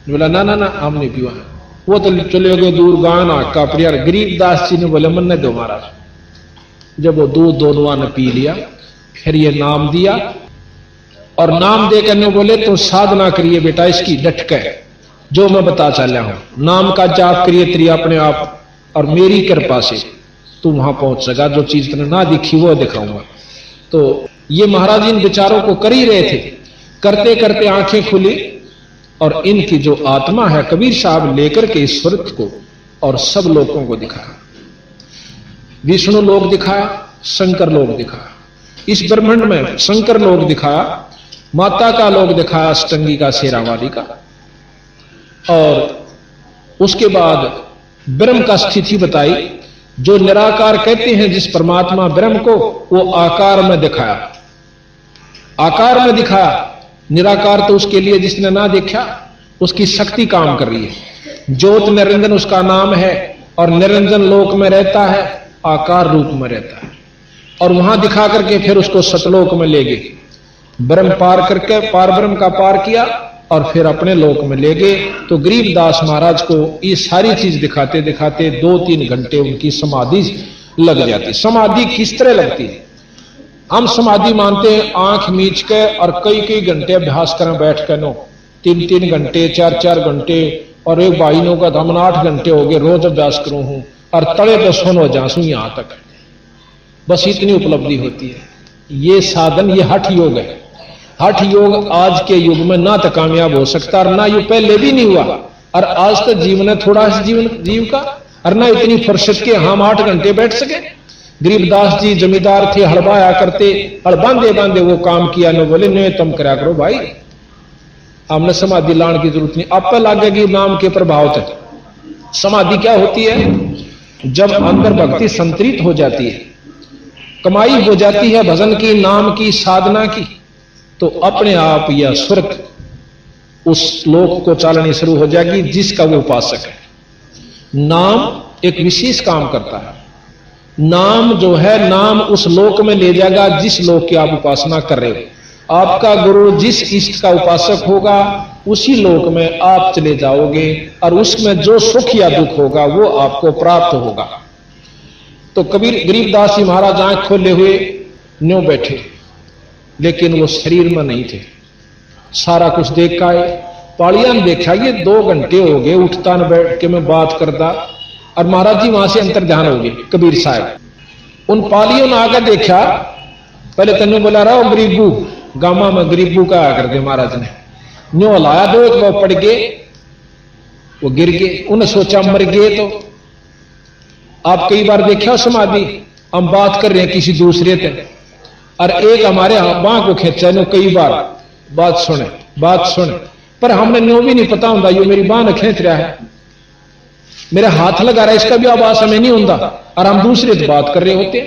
Speaker 1: बोला ना ना ना हम नहीं पीवा। वो तो चले गए दूर गाना का प्रियर। गरीबदास जी ने बोले मन ने दो महाराज। जब वो दूध दोनों ने पी लिया, फिर ये नाम दिया, और नाम देकर बोले तो साधना करिए बेटा इसकी डट के, जो मैं बता चल रहा हूं। नाम का जाप करिए तेरी अपने आप, और मेरी कृपा से तू वहां पहुंच सका, जो चीज तुमने ना दिखी वो दिखाऊंगा। तो ये महाराज इन विचारों को कर ही रहे थे, करते करते आंखें खुली, और इनकी जो आत्मा है कबीर साहब लेकर के ईश्वर को और सब लोगों को दिखाया। विष्णु लोक दिखाया, शंकर लोक दिखाया, इस ब्रह्मांड में शंकर लोक दिखाया, माता का लोक दिखाया, अष्टंगी का, शेरावाली का, और उसके बाद ब्रह्म का स्थिति बताई। जो निराकार कहते हैं जिस परमात्मा ब्रह्म को, वो आकार में दिखाया, आकार में दिखाया। निराकार तो उसके लिए जिसने ना देखा, उसकी शक्ति काम कर रही है। ज्योत निरंजन उसका नाम है, और निरंजन लोक में रहता है, आकार रूप में रहता है, और वहां दिखा करके फिर उसको सतलोक में ले गए। ब्रह्म पार करके पार ब्रह्म का पार किया, और फिर अपने लोक में ले गए। तो गरीबदास महाराज को ये सारी चीज दिखाते दिखाते 2-3 घंटे उनकी समाधि लग जाती। समाधि किस तरह लगती है? हम समाधि मानते हैं आंख मीच के और कई कई घंटे अभ्यास करें बैठ कर नो, 3-3 घंटे 4-4 घंटे, और एक भाई ने कहा हमने 8 घंटे हो गए रोज अभ्यास करूं हूं, और तले तो सोनो जासू यहां तक, बस इतनी उपलब्धि होती है। ये साधन, ये हठ योग है। हठ योग आज के युग में ना तो कामयाब हो सकता, और ना ये पहले भी नहीं हुआ, और आज तक जीवन है थोड़ा सा जीव का, और ना इतनी फुर्सत के हम 8 घंटे बैठ सके। गरीबदास जी जमींदार थे, हड़बाया करते, हड़ बांधे बांधे वो काम किया। न बोले न तुम करा करो भाई, हमने समाधि लाने की जरूरत नहीं, आप पे लागेगी नाम के प्रभाव तक। समाधि क्या होती है? जब अंदर भक्ति संतरित हो जाती है, कमाई हो जाती है भजन की, नाम की, साधना की, तो अपने आप यह स्वर्ग उस लोक को चालनी शुरू हो जाएगी जिसका वो उपासक है। नाम एक विशेष काम करता है। नाम जो है, नाम उस लोक में ले जाएगा जिस लोक की आप उपासना कर रहे हो। आपका गुरु जिस इष्ट का उपासक होगा उसी लोक में आप चले जाओगे, और उसमें जो सुख या दुख होगा वो आपको प्राप्त होगा। तो कबीर गरीबदास जी महाराज आंख खोले हुए न्यों बैठे, लेकिन वो शरीर में नहीं थे। सारा कुछ देखा है, पालिया ने देखा ये 2 घंटे हो गए उठता न बैठ के मैं बात करता, और महाराज जी वहां से अंतर ध्यान हो गए कबीर साहब। उन पालियों ने आकर देखा, पहले तेने बोला रहा गरीबू, गामा में गरीबू का आकर दे महाराज ने, न्यों लाया 2 एक बार पड़ गए, वो गिर गए। उन्हें सोचा मर गए। तो आप कई बार देखा समाधि, हम बात कर रहे हैं किसी दूसरे से, और एक हमारे बाँ को खींचा नो, कई बार बात सुने, पर हमने न्यों भी नहीं पता होता ये मेरी बाँ ने खींच रहा है, मेरे हाथ लगा रहा है, इसका भी आवाज हमें नहीं होता, और हम दूसरे से बात कर रहे होते।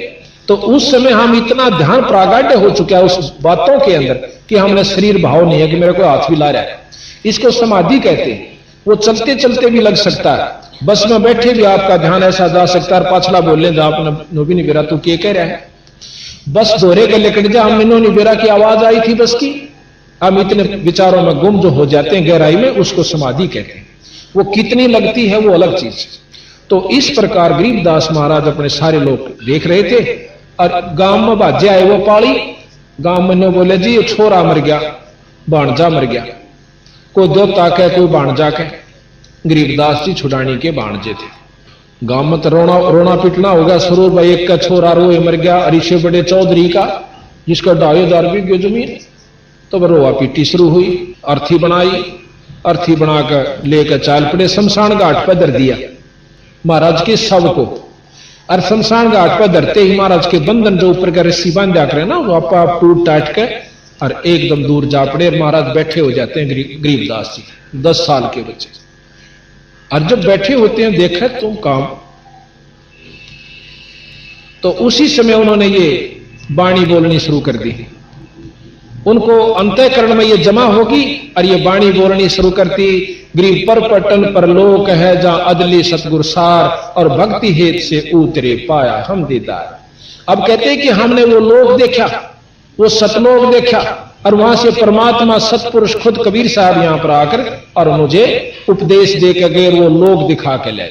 Speaker 1: तो उस समय हम इतना ध्यान प्रागाढ़ हो चुका है उस बातों के अंदर कि हमने शरीर भाव नहीं है कि मेरे को हाथ भी ला रहा है। इसको समाधि कहते हैं। वो चलते चलते भी लग सकता है, बस में बैठे भी आपका ध्यान ऐसा जा सकता है, पाछला बोलने जा आपने भी नहीं बेरा तू क्या कह रहा है, बस दोहरे के लेकर जा, हम मिनो नहीं बेरा की आवाज आई थी बस की, हम इतने विचारों में गुम जो हो जाते हैं गहराई में, उसको समाधि कहते हैं। वो कितनी लगती है वो अलग चीज है। तो इस प्रकार गरीबदास महाराज अपने सारे लोग देख रहे थे, और गांव में बाजे आए वो पाली, गांव में ने बोले जी छोरा मर गया, भाणजा मर गया, कोई देवता के कोई भाणजा के। गरीबदास जी छुड़ानी के भाणजे थे। गांव में तो रोना पिटना हो गया, स्वरूप भाई एक का छोरा रोए मर गया, अरिशे बड़े चौधरी का जिसका 2.5 बीघे जमीन। तो वह रोआ पीटी शुरू हुई, अर्थी बनाई, अर्थी बनाकर लेकर चाल पड़े, शमशान घाट पर धर दिया महाराज के शव को। और शमशान घाट पर धरते ही महाराज के बंधन जो ऊपर का रस्सी बांध करे ना, वो आप टूट टाट के और एकदम दूर जा पड़े, और महाराज बैठे हो जाते हैं गरीबदास जी 10 साल के बच्चे। और जब बैठे होते हैं देखा तुम काम, तो उसी समय उन्होंने ये वाणी बोलनी शुरू कर दी। उनको अंतःकरण में ये जमा होगी और ये वाणी बोलनी शुरू करती, गरीब पर पटन पर लोक है जहां अदली सतगुर सार, और भक्ति हेत से उतरे पाया हम दीदार। अब कहते हैं कि हमने वो लोक देखा, वो सतलोक देखा, और वहां से परमात्मा सतपुरुष खुद कबीर साहब यहां पर आकर और मुझे उपदेश दे के गए, वो लोक दिखा के ले।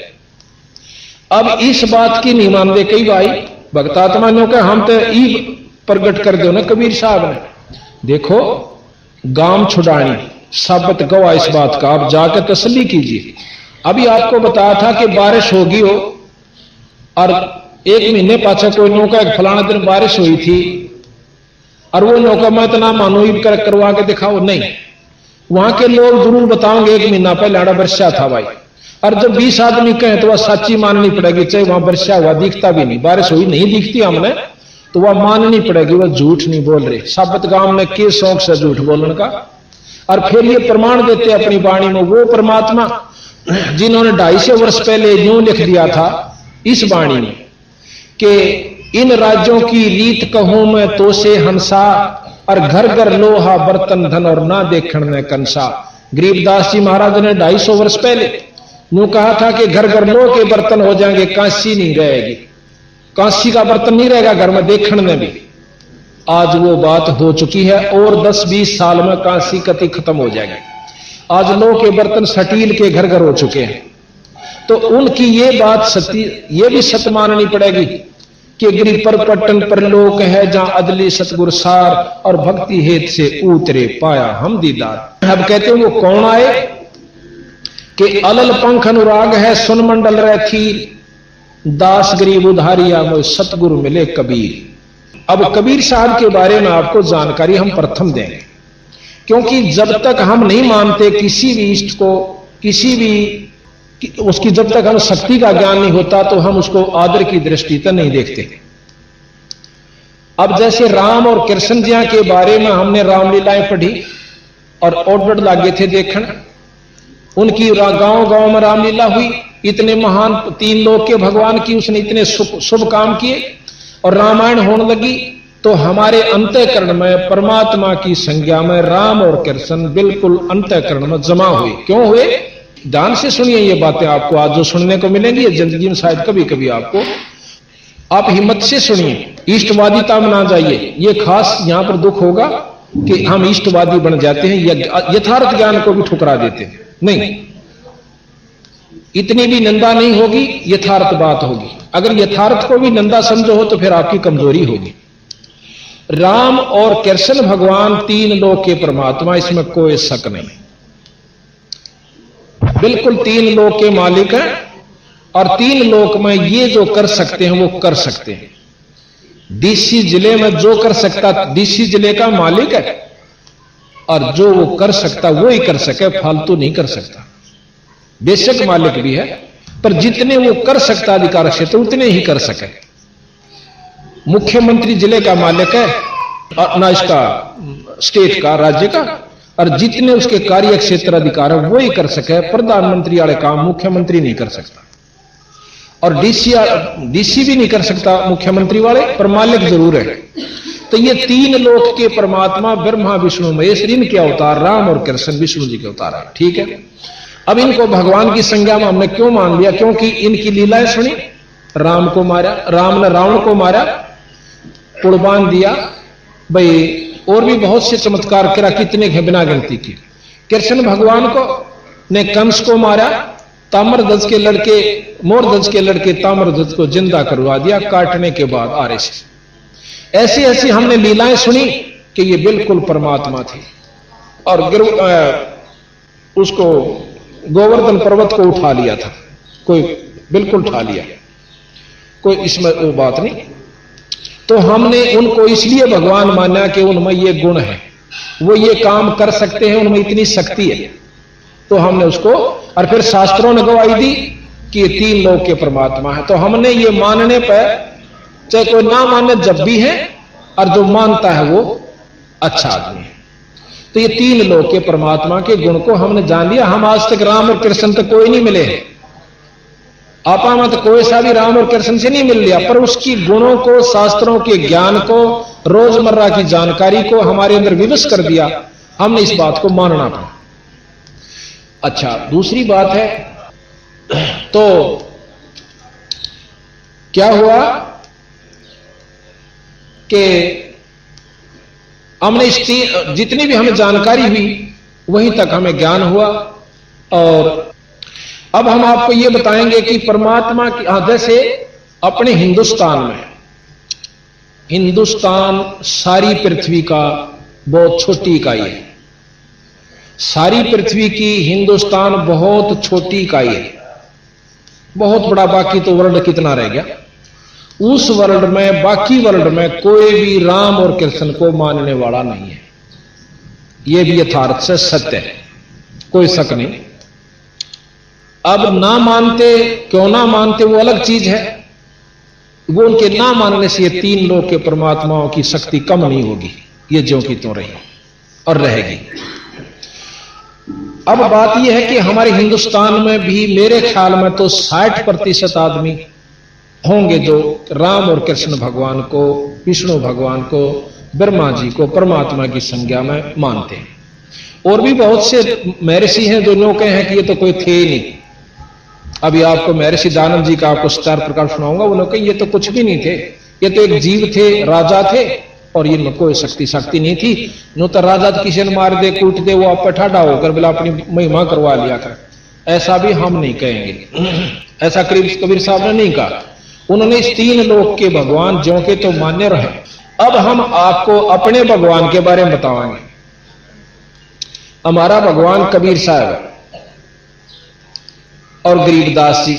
Speaker 1: अब इस बात की नहीं मान दे कई भाई भक्तात्मा ने कहा हम तो ई प्रगट कर दो ना कबीर साहब ने। देखो गांव छुड़ानी साबित गवाह इस बात का, आप जाकर तसल्ली कीजिए। अभी आपको बताया था कि बारिश होगी हो, और 1 महीने पाछा कोई नौका फलाना दिन बारिश हुई थी, और वो नौका मैं इतना मानो करवा के दिखाओ नहीं, वहां के लोग जरूर बताओगे 1 महीना पहले आड़ा वर्षा था भाई। और जब 20 आदमी कहें तो वह सच्ची माननी पड़ेगी, चाहे वहां वर्षा हुआ दिखता भी नहीं, बारिश हुई नहीं दिखती हमने, तो वह माननी पड़ेगी, वह झूठ नहीं बोल रहे। साबित गांव में के शौक से झूठ बोलने का, और फिर ये प्रमाण देते अपनी वाणी में वो परमात्मा जिन्होंने 250 वर्ष पहले यूं लिख दिया था इस वाणी में कि इन राज्यों की रीत कहूं मैं तो से हंसा, और घर घर लोहा बर्तन धन और ना देखण में कंसा। गरीबदास जी महाराज ने 250 वर्ष पहले यूं कहा था कि घर घर लोह के बर्तन हो जाएंगे, कांसी नहीं रहेगी, कांसी का बर्तन नहीं रहेगा घर में देखण में भी। आज वो बात हो चुकी है, और 10-20 साल में कांसी कति खत्म हो जाएगी। आज लोह के बर्तन स्टील के घर घर हो चुके हैं। तो उनकी ये बात सत्य, ये भी सत्य माननी पड़ेगी कि गिरि पर पट्टन पर लोक है जहां अदली सतगुर सार और भक्ति हेत से उतरे पाया हम दीदार। अब कहते हैं वो कौन आए कि अलल पंख अनुराग है सुन मंडल रहती दास गरीब उधारिया में सतगुरु मिले कबीर। अब कबीर साहब के बारे में आपको जानकारी हम प्रथम देंगे, क्योंकि जब तक हम नहीं मानते किसी भी इष्ट को, किसी भी उसकी जब तक हम शक्ति का ज्ञान नहीं होता तो हम उसको आदर की दृष्टि से नहीं देखते। अब जैसे राम और कृष्ण जी के बारे में हमने रामलीलाएं पढ़ी और ऑर्डर लागे थे देखन, उनकी गांव गांव में रामलीला हुई, इतने महान 3 लोक के भगवान की उसने इतने शुभ काम किए और रामायण होने लगी, तो हमारे अंतःकरण में परमात्मा की संज्ञा में राम और कृष्ण बिल्कुल अंतःकरण में जमा हुए। क्यों हुए? ध्यान से सुनिए ये बातें, आपको आज जो सुनने को मिलेंगी जिंदगी में शायद कभी कभी आपको, आप हिम्मत से सुनिए, इष्टवादिता में ना जाइए। ये खास यहां पर दुख होगा कि हम इष्टवादी बन जाते हैं, यथार्थ ज्ञान को भी ठुकरा देते हैं। नहीं, इतनी भी निंदा नहीं होगी, यथार्थ बात होगी। अगर यथार्थ को भी निंदा समझो हो तो फिर आपकी कमजोरी होगी। राम और कृष्ण भगवान 3 लोक के परमात्मा, इसमें कोई शक नहीं, बिल्कुल 3 लोक के मालिक हैं और 3 लोक में ये जो कर सकते हैं वो कर सकते हैं। डीसी जिले में जो कर सकता डीसी जिले का मालिक है और जो वो कर सकता वो ही कर सके, फालतू नहीं कर सकता। बेशक मालिक भी है पर जितने वो कर सकता अधिकार क्षेत्र उतने ही कर सके। मुख्यमंत्री जिले का मालिक है और ना इसका स्टेट का, राज्य का, और जितने उसके कार्य क्षेत्र अधिकार है वो ही कर सके। प्रधानमंत्री वाले काम मुख्यमंत्री नहीं कर सकता और डीसी भी नहीं कर सकता मुख्यमंत्री वाले, पर मालिक जरूर है। तो ये 3 लोक के परमात्मा ब्रह्मा विष्णु महेश, इनके अवतार राम और कृष्ण विष्णु जी के अवतार है। ठीक है, अब इनको भगवान की संज्ञा में हमने क्यों मान लिया? क्योंकि इनकी लीलाएं सुनी। राम को मारा, राम ने रावण को मारा, कुर्बान दिया भाई, और भी बहुत से चमत्कार करा, कितने बिना गिनती के। कृष्ण भगवान को ने कंस को मारा, ताम्रध्वज के लड़के, मोरध्वज के लड़के ताम्रध्वज को जिंदा करवा दिया काटने के बाद आरे से। ऐसी ऐसी हमने लीलाएं सुनी कि ये बिल्कुल परमात्मा थी। और उसको गोवर्धन पर्वत को उठा लिया था, कोई बिल्कुल उठा लिया, कोई इसमें वो बात नहीं। तो हमने उनको इसलिए भगवान माना कि उनमें ये गुण है, वो ये काम कर सकते हैं, उनमें इतनी शक्ति है, तो हमने उसको, और फिर शास्त्रों ने गवाही दी कि ये 3 लोक के परमात्मा है। तो हमने ये मानने पर, चाहे कोई ना माने जब भी है, और जो मानता है वो अच्छा आदमी है। तो ये 3 लोक के परमात्मा के गुण को हमने जान लिया। हम आज तक राम और कृष्ण तक कोई नहीं मिले हैं, आपा मत कोई सा भी राम और कृष्ण से नहीं मिल लिया, पर उसकी गुणों को, शास्त्रों के ज्ञान को, रोजमर्रा की जानकारी को हमारे अंदर विवश कर दिया। हमने इस बात को मानना पड़ा। अच्छा, दूसरी बात है, तो क्या हुआ कि हमने जितनी भी हमें जानकारी हुई वहीं तक हमें ज्ञान हुआ। और अब हम आपको यह बताएंगे कि परमात्मा की, जैसे अपने हिंदुस्तान सारी पृथ्वी का बहुत छोटी इकाई है। सारी पृथ्वी की हिंदुस्तान बहुत छोटी इकाई है, बहुत बड़ा। बाकी तो वर्ल्ड कितना रह गया। उस वर्ल्ड में, बाकी वर्ल्ड में कोई भी राम और कृष्ण को मानने वाला नहीं है। यह भी यथार्थ से सत्य है, कोई शक नहीं। अब ना मानते, क्यों ना मानते वो अलग चीज है। वो उनके ना मानने से ये 3 लोक के परमात्माओं की शक्ति कम नहीं होगी, ये ज्यों की त्यों रही और रहेगी। अब बात यह है कि हमारे हिंदुस्तान में भी मेरे ख्याल में तो 60% आदमी होंगे जो राम और कृष्ण भगवान को, विष्णु भगवान को, ब्रह्मा जी को परमात्मा की संज्ञा में मानते हैं। और भी बहुत से महर्षि हैं जो लोग हैं कि ये तो कोई थे ही नहीं। अभी आपको महर्षि दानव जी का आपको स्टार प्रकार सुनाऊंगा। वो लोग कहें ये तो कुछ भी नहीं थे, ये तो एक जीव थे, राजा थे, और इनमें कोई शक्ति नहीं थी। नो तो राजा किसी ने मार दे, कूट दे, वो आप पे ठाडा होकर बिला अपनी महिमा करवा लिया था। ऐसा भी हम नहीं कहेंगे, ऐसा कबीर साहब ने नहीं कहा। उन्होंने इस 3 लोक के भगवान ज्यों के तो मान्य रहे। अब हम आपको अपने भगवान के बारे में बताएंगे। हमारा भगवान कबीर साहब और गरीबदास जी,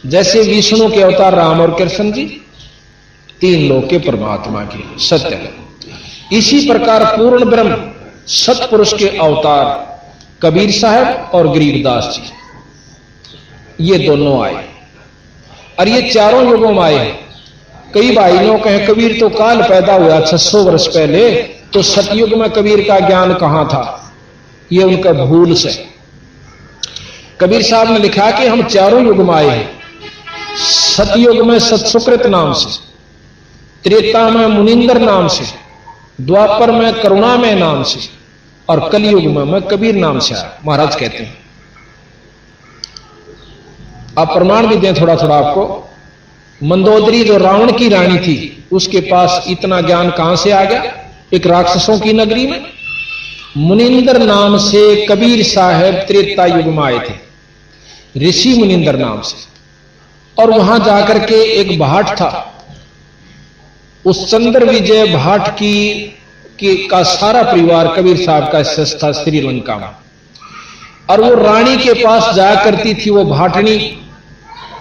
Speaker 1: जैसे विष्णु के अवतार राम और कृष्ण जी 3 लोक के परमात्मा के सत्य है, इसी प्रकार पूर्ण ब्रह्म सतपुरुष के अवतार कबीर साहब और गरीबदास जी, ये दोनों आए और ये चारों युगों में आए हैं। कई भाइयों कहे कबीर तो काल पैदा हुआ 600 वर्ष पहले, तो सतयुग में कबीर का ज्ञान कहां था? ये उनका भूल से। कबीर साहब ने लिखा कि हम चारों युग में आए हैं। सतयुग में सतसुकृत नाम से, त्रेता में मुनिंदर नाम से, द्वापर में करुणामय नाम से और कलयुग में मैं कबीर नाम से आया, महाराज कहते हैं। आप प्रमाण भी दें थोड़ा थोड़ा आपको। मंदोदरी जो रावण की रानी थी, उसके पास इतना ज्ञान कहां से आ गया? एक राक्षसों की नगरी में। मुनिंदर नाम से कबीर साहब त्रेता युग में आए थे, ऋषि मुनिंदर नाम से, और वहां जाकर के एक भाट था, उस चंद्र विजय भाट का सारा परिवार कबीर साहब का शिष्य था श्रीलंका में। और वो रानी के पास जाया करती थी, वो भाटनी,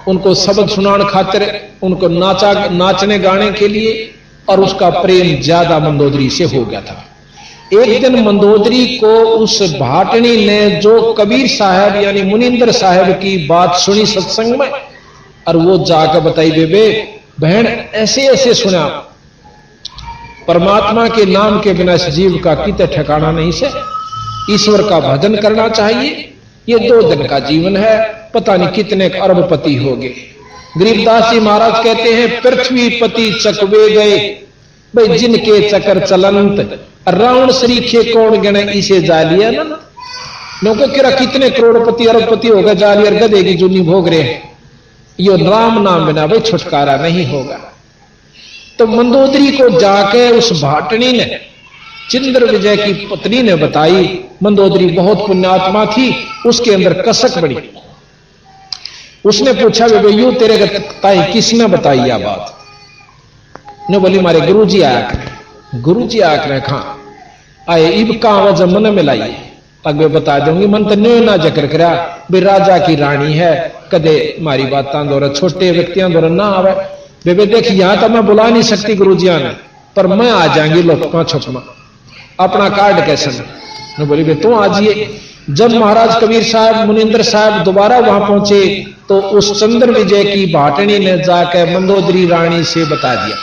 Speaker 1: उनको सबक सुनाने खातिर, उनको नाचने गाने के लिए, और उसका प्रेम ज्यादा मंदोदरी से हो गया था। एक दिन मंदोदरी को उस भाटनी ने जो कबीर साहब यानी मुनिंदर साहब की बात सुनी सत्संग में, और वो जाकर बताई, बेबे बहन ऐसे ऐसे सुना, परमात्मा के नाम के बिना इस जीव का कितने ठिकाना नहीं से, ईश्वर का भजन करना चाहिए। ये 2 दिन का जीवन है, पता नहीं कितने अरबपति हो गए। गरीबदास जी महाराज कहते हैं, पृथ्वी पति चकवे गए भाई जिनके चकर चलंत, रावण सरीखे कौन गणे इसे जालिया ना। लोगों के कितने करोड़पति अरबपति हो गए, जाली और गधे की जूनी भोग रहे हैं। यो राम नाम बिना भाई छुटकारा नहीं होगा। तो मंदोदरी को जाके उस भाटनी ने, चंद्र विजय की पत्नी ने बताई। मंदोदरी बहुत पुण्यात्मा थी, उसके अंदर कसक बड़ी। उसने पूछा, बेबे यू तेरे ताई किसने बताई यह बात? ने बोली, मारे गुरुजी आया करे। गुरुजी आया करे कहां आए? इब कहां वजह मन में लाई तक वे बता दूंगी। मन तो न्यो ना जिक्र करा भी राजा की रानी है, कदे मारी बातां द्वारा छोटे व्यक्तियों द्वारा ना आवे। बेबे देख, यहां तो मैं बुला नहीं सकती गुरुजिया ने, पर मैं आ जाएंगी लोकमा छुपमा, अपना कार्ड कैसे न बोली बे तू आजिए। जब महाराज कबीर साहब मुनिंदर साहब दोबारा वहां पहुंचे, तो उस चंद्र विजय की भाटनी ने जाकर मंदोदरी रानी से बता दिया,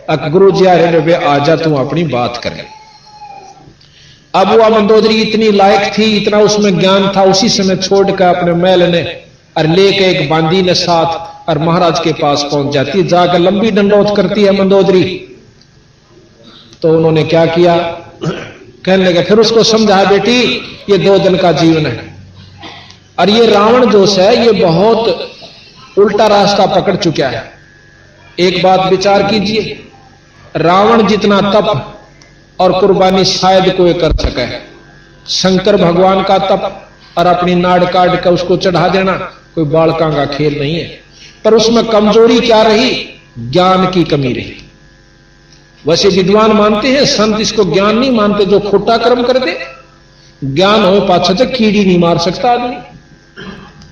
Speaker 1: अक गुरु जी आ रहे बे, आजा तू अपनी बात कर। अब वह मंदोदरी इतनी लायक थी, इतना उसमें ज्ञान था, उसी समय छोड़कर अपने महल ने और लेके एक बांदी ने साथ और महाराज के पास पहुंच जाती, जाकर लंबी दंडोत करती है मंदोदरी। तो उन्होंने क्या किया, कहने लगे, फिर उसको समझाया, बेटी ये 2 दिन का जीवन है, और ये रावण जोश है, ये बहुत उल्टा रास्ता पकड़ चुका है। एक बात विचार कीजिए, रावण जितना तप और कुर्बानी शायद कोई कर सके, शंकर भगवान का तप और अपनी नाड़ काट कर उसको चढ़ा देना कोई बालका का खेल नहीं है। पर उसमें कमजोरी क्या रही? ज्ञान की कमी रही। वैसे विद्वान मानते हैं, संत इसको ज्ञान नहीं मानते, जो खोटा कर्म कर दे। ज्ञान हो पाछे तो कीड़ी नहीं मार सकता आदमी,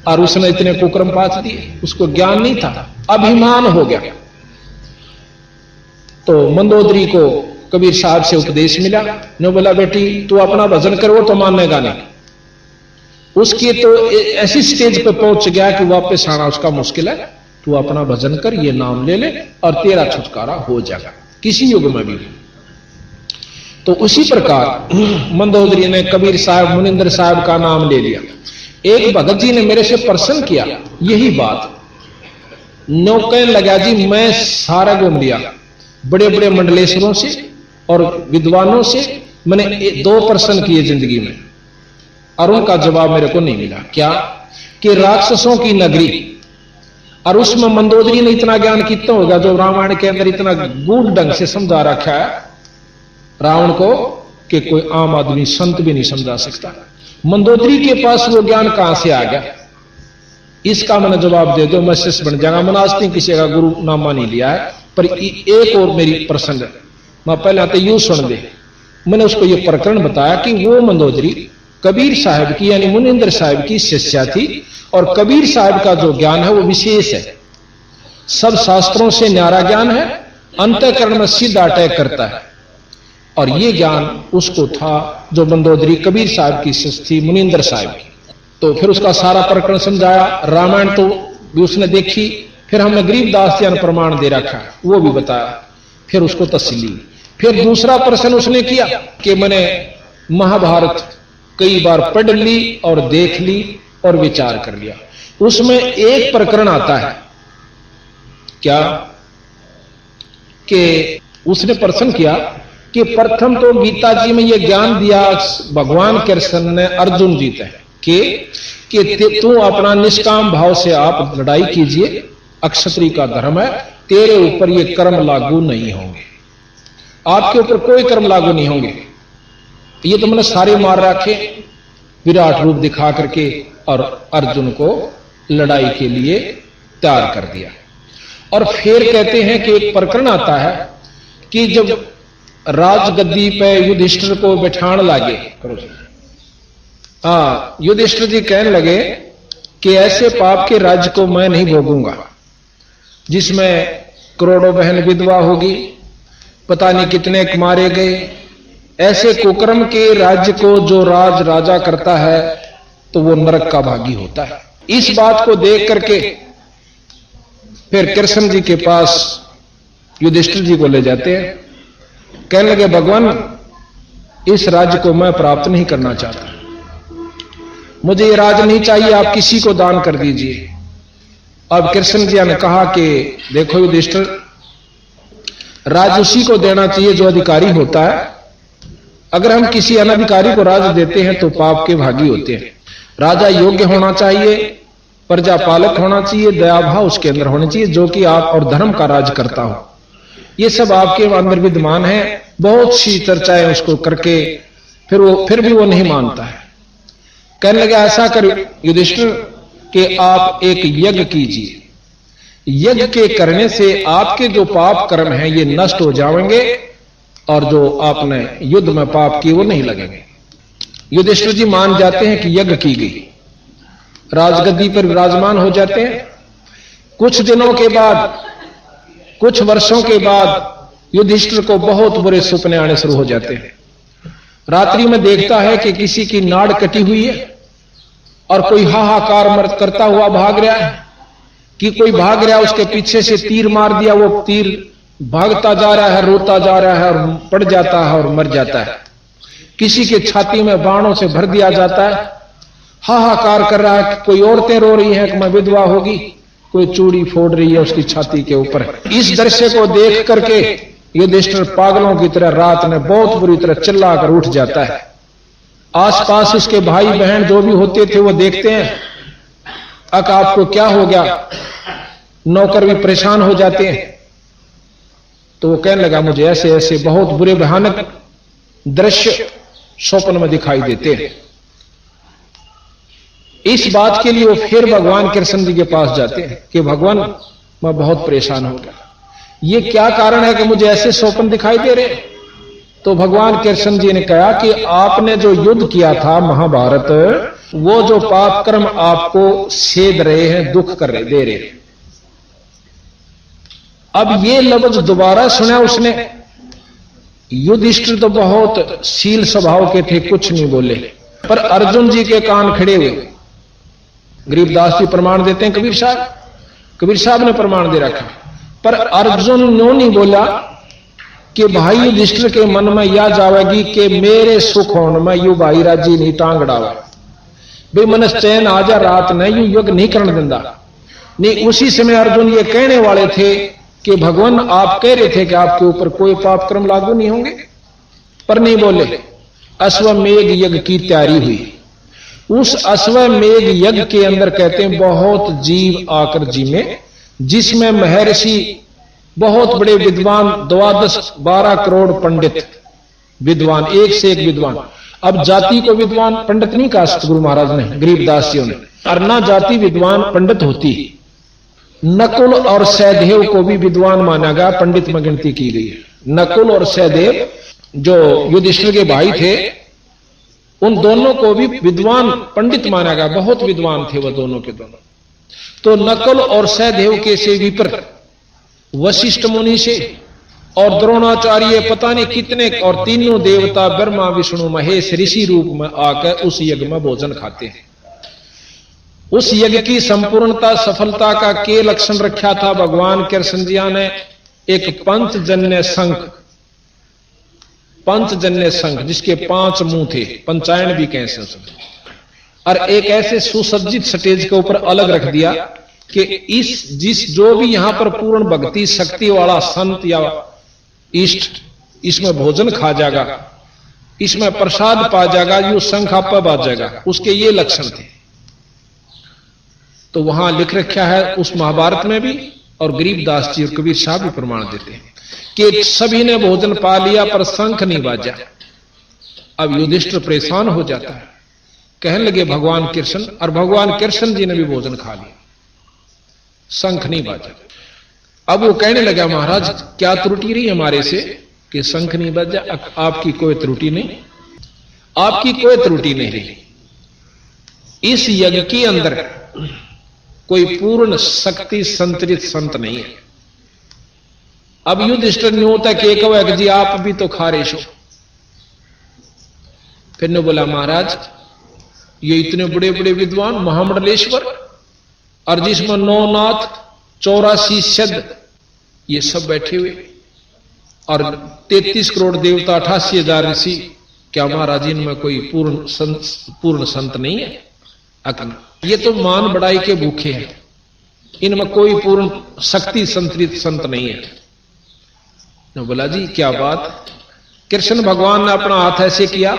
Speaker 1: और उसने इतने कुकर्म पाछ दिए, उसको ज्ञान नहीं था, अभिमान हो गया। तो मंदोदरी को कबीर साहब से उपदेश मिला, ने बोला, बेटी तू अपना भजन कर, वो तो मानेगा नहीं। उसकी तो ऐसी स्टेज पे पहुंच गया कि वापस आना उसका मुश्किल है। तू अपना भजन कर, ये नाम ले ले और तेरा छुटकारा हो जाएगा किसी युग में भी। तो उसी प्रकार मंदोदरी ने कबीर साहब मुनिंदर साहब का नाम ले लिया। एक भगत जी ने मेरे से प्रश्न किया यही बात, नो कहने लगा, जी मैं सारा घूम लिया, बड़े बड़े मंडलेश्वरों से और विद्वानों से मैंने 2 प्रश्न किए जिंदगी में, और उनका जवाब मेरे को नहीं मिला। क्या कि राक्षसों की नगरी, और उसमें मंदोदरी ने इतना ज्ञान कितना होगा जो रामायण के अंदर इतना गूढ़ ढंग से समझा रखा है रावण को कि कोई आम आदमी संत भी नहीं समझा सकता। मंदोदरी के पास वो ज्ञान कहां से आ गया? इसका मैंने जवाब दे दो, मैं शिष्य बन जाऊंगा। मैंने आज तक किसी का गुरु नामा नहीं लिया है, पर एक और मेरी प्रसंग है, मैं पहले आते यूं सुन दे। मैंने उसको ये प्रकरण बताया कि वो मंदोदरी कबीर साहब की यानी मुनिंदर साहब की शिष्या थी, और कबीर साहब का जो ज्ञान है वो विशेष है, सब शास्त्रों से न्यारा ज्ञान है, अंतःकरण में सीधा अटैक करता है। और ये ज्ञान उसको था जो मंदोदरी कबीर साहब की शिष्य थी मुनिंदर साहब की। तो फिर उसका सारा प्रकरण समझाया, रामायण तो भी उसने देखी, फिर हमने गरीबदास जी ने प्रमाण दे रखा वो भी बताया, फिर उसको तसल्ली। फिर दूसरा प्रश्न उसने किया कि मैंने महाभारत कई बार पढ़ ली और देख ली और विचार कर लिया, उसमें एक प्रकरण आता है क्या कि उसने प्रश्न किया कि प्रथम तो गीता जी में यह ज्ञान दिया भगवान कृष्ण ने अर्जुन जी तक कि तू अपना निष्काम भाव से आप लड़ाई कीजिए, अक्षत्रिय का धर्म है, तेरे ऊपर ये कर्म लागू नहीं होंगे, आपके ऊपर कोई कर्म लागू नहीं होंगे। ये तो मैंने सारे मार रखे विराट रूप दिखा करके और अर्जुन को लड़ाई के लिए तैयार कर दिया। और फिर कहते हैं कि एक प्रकरण आता है कि जब राजगद्दी पे युधिष्ठिर को बैठान लगे, युधिष्ठिर जी कहने लगे कि ऐसे पाप के राज्य को मैं नहीं भोगूंगा जिसमें करोड़ों बहन विधवा होगी, पता नहीं कितने मारे गए, ऐसे कुकर्म के राज्य को जो राजा करता है तो वो नरक का भागी होता है। इस बात को देख करके फिर कृष्ण जी के पास युधिष्ठिर जी को ले जाते हैं, कहने लगे भगवान इस राज्य को मैं प्राप्त नहीं करना चाहता, मुझे ये राज नहीं चाहिए, आप किसी को दान कर दीजिए। अब कृष्ण जी ने कहा कि देखो युधिष्ठिर, राज उसी को देना चाहिए जो अधिकारी होता है, अगर हम किसी अनधिकारी को राज देते हैं तो पाप के भागी होते हैं। राजा योग्य होना चाहिए, प्रजा पालक होना चाहिए, दया भाव उसके अंदर होना चाहिए, जो कि आप और धर्म का राज करता हो। ये सब आपके अंदर विद्यमान है। बहुत सी चर्चाएं उसको करके फिर भी वो नहीं मानता है। कहने लगा ऐसा कर युधिष्ठिर कि आप एक यज्ञ कीजिए, यज्ञ के करने से आपके जो पाप कर्म हैं ये नष्ट हो जाएंगे और जो आपने युद्ध में पाप किए वो नहीं लगेंगे। युधिष्ठिर जी मान जाते हैं कि यज्ञ की गई, राजगद्दी पर विराजमान हो जाते हैं। कुछ दिनों के बाद, कुछ वर्षों के बाद युधिष्ठिर को बहुत बुरे सपने आने शुरू हो जाते हैं। रात्रि में देखता है कि किसी की नाड़ कटी हुई है और कोई हाहाकार करता हुआ भाग रहा है, कि कोई भाग रहा है, उसके पीछे से तीर मार दिया, वो तीर भागता जा रहा है, रोता जा रहा है और पड़ जाता है और मर जाता है। किसी के छाती में बाणों से भर दिया जाता है, हाहाकार कर रहा है, कोई औरतें रो रही हैं कि मैं विधवा होगी, कोई चूड़ी फोड़ रही है उसकी छाती के ऊपर। इस दृश्य को देख करके युधिष्ठिर पागलों की तरह रात में बहुत बुरी तरह चिल्लाकर उठ जाता है। आसपास उसके भाई बहन जो भी होते थे वो देखते हैं, अक आपको क्या हो गया, नौकर भी परेशान हो जाते हैं। तो वो कहने लगा मुझे ऐसे ऐसे बहुत बुरे भयानक दृश्य स्वप्न में दिखाई देते हैं। इस बात के लिए वो फिर भगवान कृष्ण जी के पास जाते हैं कि भगवान मैं बहुत परेशान हो गया, ये क्या कारण है कि मुझे ऐसे स्वप्न दिखाई दे रहे। तो भगवान कृष्ण जी ने कहा कि आपने जो युद्ध किया था महाभारत, वो जो पाप कर्म आपको सेध रहे हैं, दुख कर रहे, दे रहे हैं। अब ये लफ्ज दोबारा सुना उसने। युधिष्ठिर तो बहुत शील स्वभाव के थे, कुछ नहीं बोले, पर अर्जुन जी के कान खड़े हुए। गरीबदास जी प्रमाण देते हैं, कबीर साहब ने प्रमाण दे रखा, पर अर्जुन नो नहीं बोला कि भाई युधिष्ठिर के मन में यह जावेगी कि मेरे सुख होने में यू भाई राजी नहीं टांग डावा, भाई मन चैन आ जा, रात नहीं यू युग नहीं करने देंदा नहीं। उसी समय अर्जुन ये कहने वाले थे कि भगवान आप कह रहे थे कि आपके ऊपर कोई पाप कर्म लागू नहीं होंगे, पर नहीं बोले। अश्वमेध यज्ञ की तैयारी हुई। उस अश्वमेध यज्ञ के अंदर कहते हैं बहुत जीव आकर जी में, जिसमें महर्षि बहुत बड़े विद्वान 12 करोड़ पंडित विद्वान, एक से एक विद्वान। अब जाति को विद्वान पंडित नहीं कहा सतगुरु महाराज ने, गरीबदास जी ने, और ना जाति विद्वान पंडित होती। नकुल और सहदेव को भी विद्वान माना गया, पंडित में गिनती की गई है। नकुल और सहदेव जो युधिष्ठिर के भाई थे, उन दोनों को भी विद्वान पंडित माना गया, बहुत विद्वान थे वह दोनों के दोनों। तो नकुल और सहदेव के से विपर वशिष्ठ मुनि से और द्रोणाचार्य पता नहीं कितने और तीनों देवता ब्रह्मा विष्णु महेश ऋषि रूप में आकर उस यज्ञ में भोजन खाते हैं। उस यज्ञ की संपूर्णता सफलता का के लक्षण रखा था भगवान कृष्ण जी ने एक पंचजन्य शंख जिसके 5 मुंह थे, पंचायन भी कह सकते, और एक ऐसे सुसज्जित स्टेज के ऊपर अलग रख दिया कि जो भी यहां पर पूर्ण भक्ति शक्ति वाला संत या इष्ट इसमें भोजन खा जाएगा, इसमें प्रसाद पा जाएगा, यो शंख आप बाज जाएगा, उसके ये लक्षण थे। तो वहां लिख रखा है उस महाभारत में भी, और गरीबदास जी और कबीर साहब भी प्रमाण देते हैं कि सभी ने भोजन पा लिया पर शंख नहीं बाजा। अब युधिष्ठिर परेशान हो जाता है, कहने लगे भगवान कृष्ण, और भगवान कृष्ण जी ने भी भोजन खा लिया, शंख नहीं बाजा। अब वो कहने लगा महाराज क्या त्रुटि रही हमारे से कि शंख नहीं बाजा? आपकी कोई त्रुटि नहीं, आपकी कोई त्रुटि नहीं रही। इस यज्ञ के अंदर कोई पूर्ण शक्ति संतरित संत नहीं है। अब युधिष्ठिर ने होता कि एक जी आप भी तो खा रहे हो। फिर ने बोला महाराज ये इतने बड़े बड़े विद्वान महामंडलेश्वर, और जिसमें 9 नाथ 84 सिद्ध ये सब बैठे हुए, और 33 करोड़ देवता 88,000 ऋषि, क्या महाराज इनमें कोई पूर्ण संत नहीं है? अकन ये तो मान बढ़ाई के भूखे हैं, इनमें कोई पूर्ण शक्ति संतरित संत नहीं है। ने बोला जी क्या बात? कृष्ण भगवान ने अपना हाथ ऐसे किया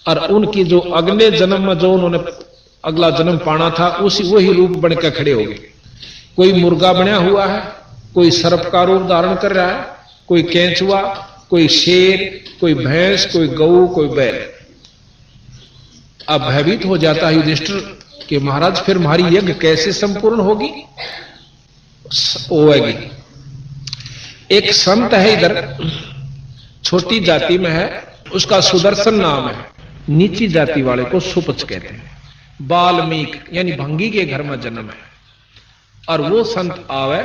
Speaker 1: और उनकी जो अगले जन्म में जो उन्होंने अगला जन्म पाना था वही रूप बनकर खड़े हो गए। कोई मुर्गा बना हुआ है, कोई सर्प का रूप धारण कर रहा है, कोई केंचुआ, कोई शेर, कोई भैंस, कोई गऊ, कोई बैल। अब भयभीत हो जाता है युधिष्ठिर कि महाराज फिर हमारी यज्ञ कैसे संपूर्ण होगी? होगी। एक संत है इधर, छोटी जाति में है, उसका सुदर्शन नाम है, नीची जाति वाले को सुपच कहते हैं। वाल्मीकि यानी भंगी के घर में जन्म है, और वो संत आवे